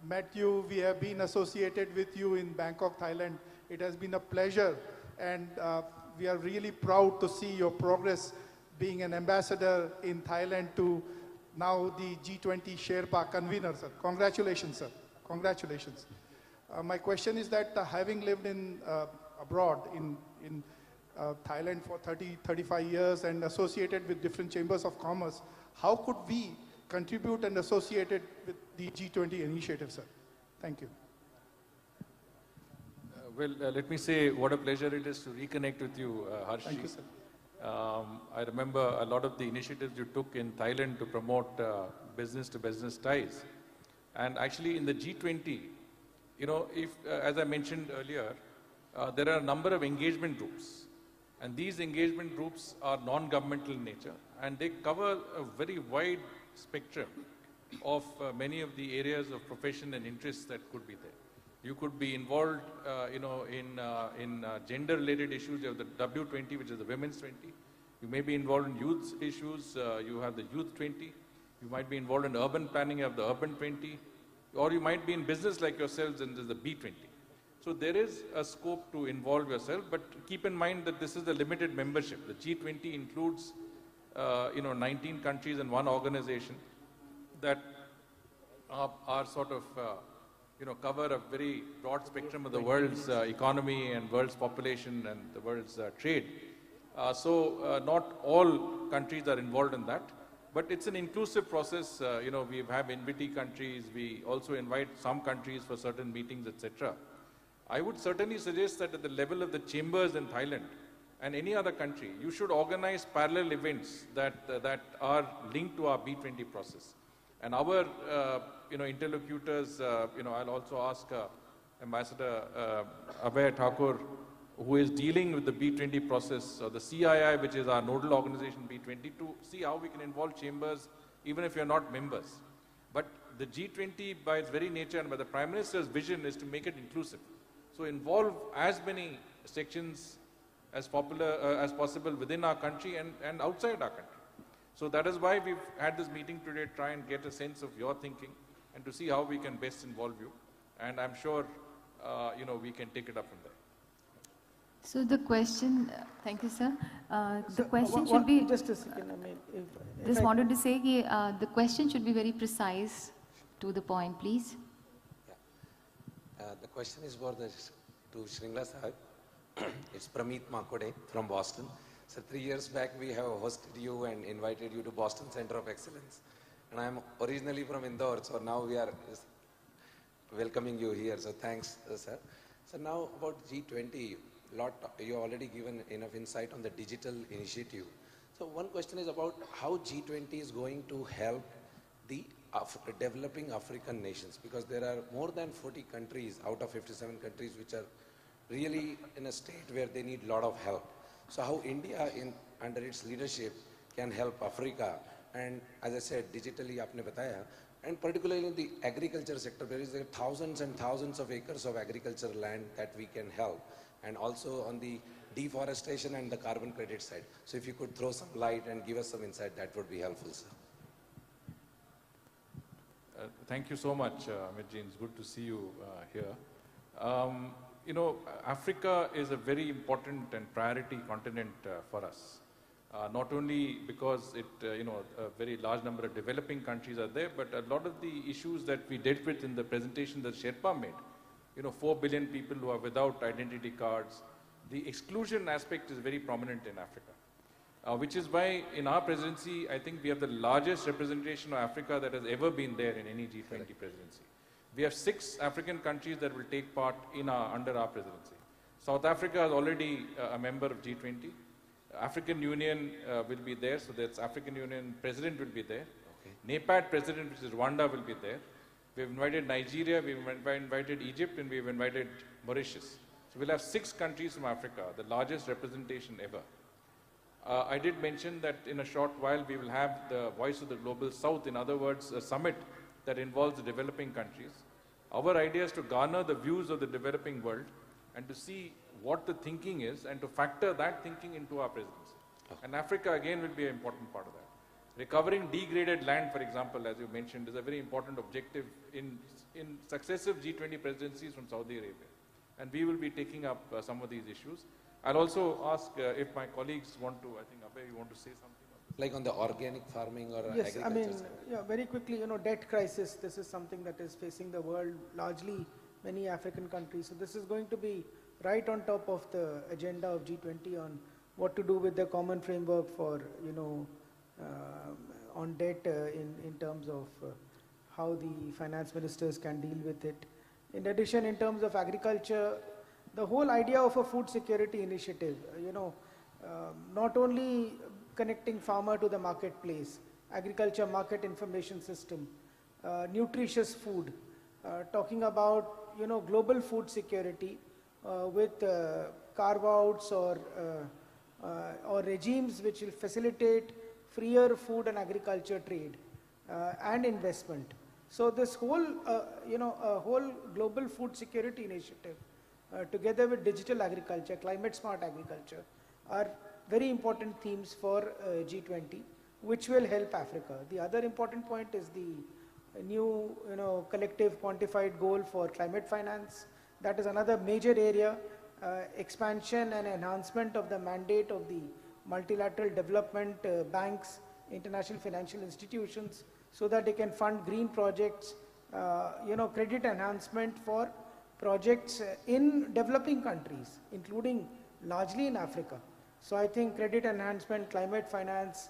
met you, we have been associated with you in Bangkok, Thailand. It has been a pleasure, and we are really proud to see your progress being an ambassador in Thailand to now the G20 Sherpa convener, sir. Congratulations, sir. Congratulations. My question is that having lived in abroad in Thailand for 35 years and associated with different chambers of commerce, how could we contribute and associate it with the G20 initiative, sir? Thank you. Let me say what a pleasure it is to reconnect with you, Harsh. Thank you, sir. I remember a lot of the initiatives you took in Thailand to promote business-to-business ties. And actually in the G20, as I mentioned earlier, there are a number of engagement groups. And these engagement groups are non-governmental in nature, and they cover a very wide spectrum of many of the areas of profession and interests that could be there. You could be involved, in gender-related issues. You have the W20, which is the Women's 20. You may be involved in youth issues. You have the Youth 20. You might be involved in urban planning. You have the Urban 20. Or you might be in business like yourselves, and there's the B20. So there is a scope to involve yourself, but keep in mind that this is a limited membership. The G20 includes, 19 countries and one organization that are sort of, cover a very broad spectrum of the world's economy and world's population and the world's trade. Not all countries are involved in that, but it's an inclusive process. We have invitee countries. We also invite some countries for certain meetings, etc. I would certainly suggest that at the level of the chambers in Thailand and any other country, you should organize parallel events that are linked to our B20 process. And our, interlocutors, I'll also ask Ambassador Abhay Thakur, who is dealing with the B20 process, or the CII, which is our nodal organization B20, to see how we can involve chambers, even if you're not members. But the G20, by its very nature and by the Prime Minister's vision, is to make it inclusive. So involve as many sections as possible within our country and outside our country. So that is why we've had this meeting today, try and get a sense of your thinking and to see how we can best involve you. And I'm sure, we can take it up from there. So the question, thank you, sir. The question should be... Just a second, I mean, Just wanted to say the question should be very precise, to the point, please. The question is to Shringla Sahib. It's Prameet Makode from Boston. So 3 years back, we have hosted you and invited you to Boston Center of Excellence. And I'm originally from Indore, so now we are welcoming you here. So thanks, sir. So now about G20, you already given enough insight on the digital initiative. So one question is about how G20 is going to help the developing African nations, because there are more than 40 countries out of 57 countries which are really in a state where they need a lot of help. So how India, under its leadership, can help Africa, and as I said, digitally, aapne bataya, and particularly in the agriculture sector, there is thousands and thousands of acres of agricultural land that we can help, and also on the deforestation and the carbon credit side. So if you could throw some light and give us some insight, that would be helpful, sir. Thank you so much, Amitji. It's good to see you here. Africa is a very important and priority continent for us. Not only because a very large number of developing countries are there, but a lot of the issues that we dealt with in the presentation that Sherpa made, 4 billion people who are without identity cards, the exclusion aspect is very prominent in Africa. Which is why in our presidency, I think we have the largest representation of Africa that has ever been there in any G20 presidency. We have 6 African countries that will take part under our presidency. South Africa is already a member of G20. African Union will be there, so that's African Union President will be there. Okay. NAPAD President, which is Rwanda, will be there. We've invited Nigeria, we've invited Egypt, and we've invited Mauritius. So we'll have 6 countries from Africa, the largest representation ever. I did mention that in a short while we will have the Voice of the Global South, in other words, a summit that involves the developing countries. Our idea is to garner the views of the developing world and to see what the thinking is and to factor that thinking into our presidency. And Africa again will be an important part of that. Recovering degraded land, for example, as you mentioned, is a very important objective in successive G20 presidencies from Saudi Arabia. And we will be taking up some of these issues. I'll also ask if my colleagues want to, I think Abhay, you want to say something? Like on the organic farming or yes, agriculture? I mean, yeah, very quickly, debt crisis, this is something that is facing the world, largely many African countries. So this is going to be right on top of the agenda of G20 on what to do with the common framework for, on debt in terms of how the finance ministers can deal with it. In addition, in terms of agriculture, the whole idea of a food security initiative, not only connecting farmer to the marketplace, agriculture market information system, nutritious food, talking about, global food security with carve-outs or regimes which will facilitate freer food and agriculture trade and investment. So this whole, whole global food security initiative, together with digital agriculture, climate smart agriculture, are very important themes for G20, which will help Africa. The other important point is the new, collective quantified goal for climate finance. That is another major area, expansion and enhancement of the mandate of the multilateral development banks, international financial institutions, so that they can fund green projects, credit enhancement for projects in developing countries, including largely in Africa. So I think credit enhancement, climate finance,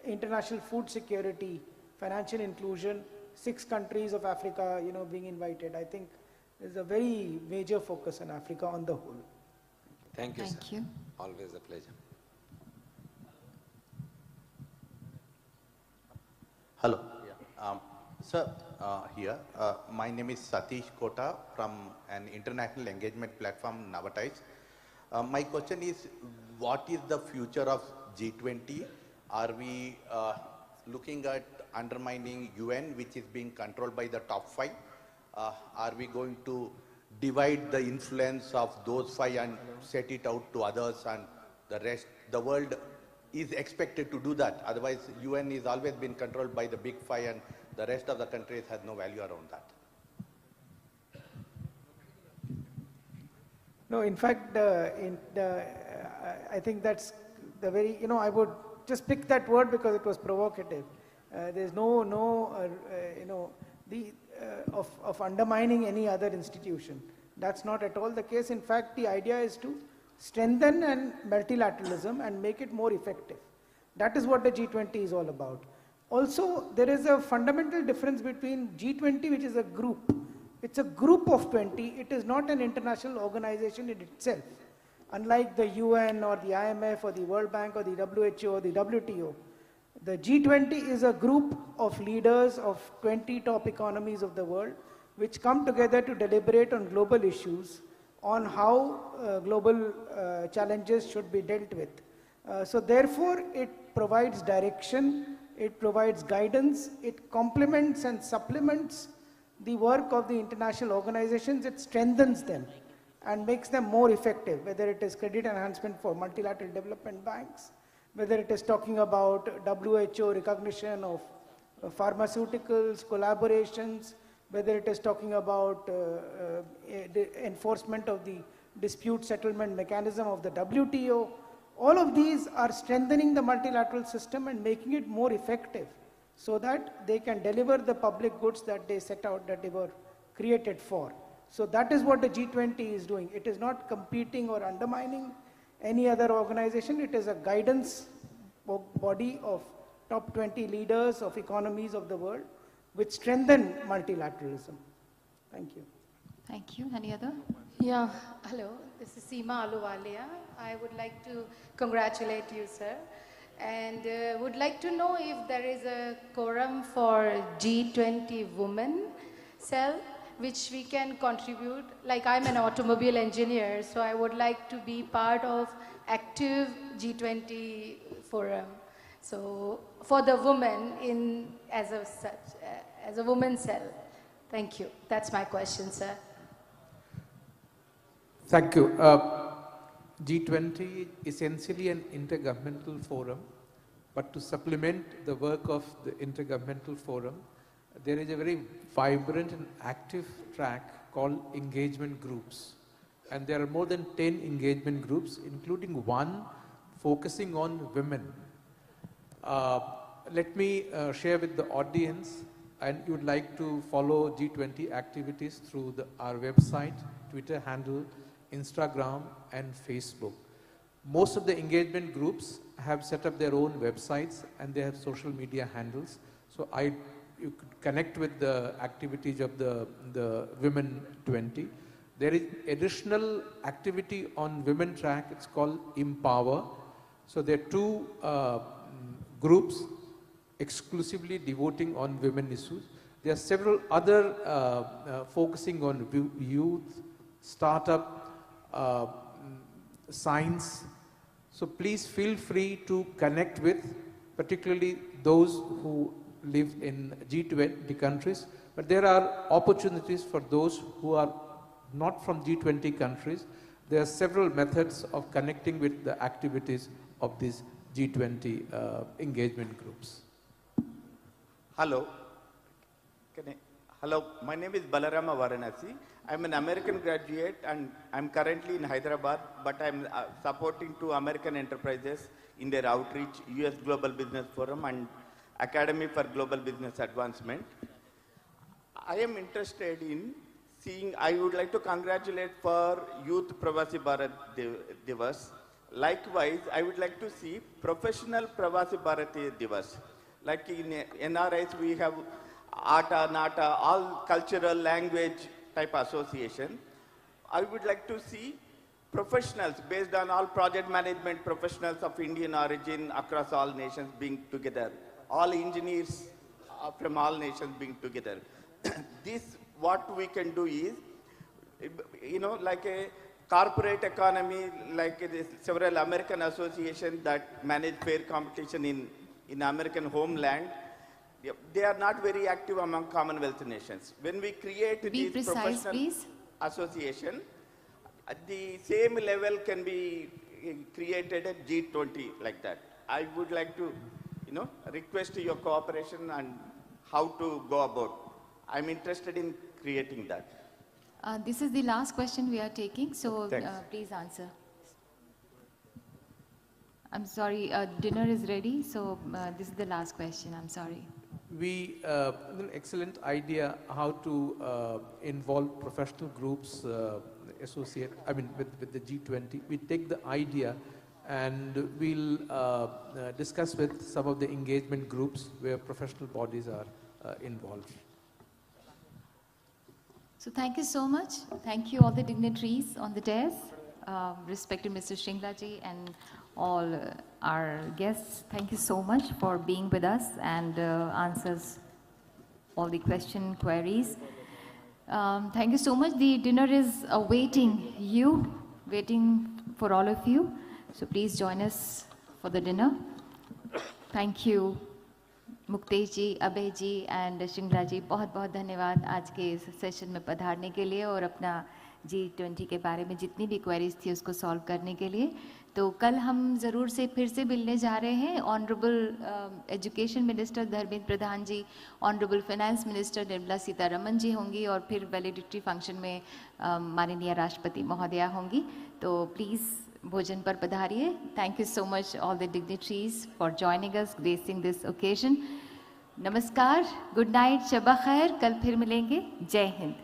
international food security, financial inclusion, 6 countries of Africa, being invited. I think there's a very major focus on Africa on the whole. Thank you, Thank sir. you. Always a pleasure. Hello. Yeah. Sir, here, my name is Satish Kota from an international engagement platform, Navatize. My question is, what is the future of G20? Are we looking at undermining UN, which is being controlled by the top 5? Are we going to divide the influence of those 5 and set it out to others, and the rest, the world is expected to do that? Otherwise, UN has always been controlled by the big 5 and the rest of the countries has no value around that. No, in fact, I think that's the very, I would just pick that word because it was provocative. There's of undermining any other institution. That's not at all the case. In fact, the idea is to strengthen and multilateralism and make it more effective. That is what the G20 is all about. Also, there is a fundamental difference between G20, which is a group. It's a group of 20. It is not an international organization in itself. Unlike the UN or the IMF or the World Bank or the WHO or the WTO, the G20 is a group of leaders of 20 top economies of the world which come together to deliberate on global issues, on how global challenges should be dealt with. So therefore, it provides direction, it provides guidance, it complements and supplements the work of the international organizations. It strengthens them and makes them more effective, whether it is credit enhancement for multilateral development banks, whether it is talking about WHO recognition of pharmaceuticals, collaborations, whether it is talking about enforcement of the dispute settlement mechanism of the WTO. All of these are strengthening the multilateral system and making it more effective so that they can deliver the public goods that they set out, that they were created for. So that is what the G20 is doing. It is not competing or undermining any other organization. It is a guidance body of top 20 leaders of economies of the world which strengthen multilateralism. Thank you. Thank you. Any other? Yeah, hello. This is Seema Aluwalia. I would like to congratulate you, sir. And would like to know if there is a quorum for G20 women cell which we can contribute. Like, I'm an automobile engineer, so I would like to be part of active G20 forum. So for the women as a woman cell. Thank you. That's my question, sir. Thank you. G20 is essentially an intergovernmental forum, but to supplement the work of the intergovernmental forum, there is a very vibrant and active track called engagement groups. And there are more than 10 engagement groups, including one focusing on women. Let me share with the audience, and you would like to follow G20 activities through our website, Twitter handle, Instagram and Facebook. Most of the engagement groups have set up their own websites and they have social media handles. So you could connect with the activities of the Women 20. There is additional activity on women track, it's called Empower. So there are two groups exclusively devoting on women issues. There are several other focusing on youth, startup, science. So please feel free to connect with, particularly those who live in G20 countries. But there are opportunities for those who are not from G20 countries. There are several methods of connecting with the activities of these G20 engagement groups. Hello. Hello, my name is Balarama Varanasi. I'm an American graduate and I'm currently in Hyderabad, but I'm supporting two American enterprises in their outreach, US Global Business Forum and Academy for Global Business Advancement. I am interested in seeing, I would like to congratulate for Youth Pravasi Bharatiya Divas. Likewise, I would like to see professional Pravasi Bharatiya Divas. Like in NRIs, we have ATA, NATA, all cultural language type association. I would like to see professionals based on all project management professionals of Indian origin across all nations being together. All engineers from all nations being together. This, what we can do is, like a corporate economy, like several American associations that manage fair competition in American homeland, they are not very active among Commonwealth nations. When we create these professional association, at the same level can be created at G20 like that. I would like to, request your cooperation and how to go about. I'm interested in creating that. This is the last question we are taking, so please answer. I'm sorry, dinner is ready, so this is the last question. I'm sorry. We have an excellent idea how to involve professional groups with the G20. We take the idea and we'll discuss with some of the engagement groups where professional bodies are involved. So thank you so much. Thank you all the dignitaries on the dais, respected Mr. Shringlaji and all our guests. Thank you so much for being with us and answers all the queries. Thank you so much. The dinner is awaiting you, waiting for all of you. So please join us for the dinner. Thank you. Muktesh ji, Abhay ji and Shringla ji, बहुत बहुत धन्यवाद आज के इस session में पधारने के लिए और अपना G20 के बारे में जितनी भी क्वेरीज थी उसको सॉल्व करने के लिए. तो कल हम ज़रूर से फिर से मिलने जा रहे हैं. Honourable education minister Dharmendra Pradhan ji, honourable finance minister Nirmala Sitharaman ji होंगी और फिर वैलिडिटी फंक्शन में माननीय राष्ट्रपति महोदया होंगी. तो प्लीज़ भोजन पर पधारिए. Thank you so much all the dignitaries for joining us, gracing this occasion. नमस्कार, गुड नाइट, शब खैर. कल फिर मिलेंगे. जय हिंद.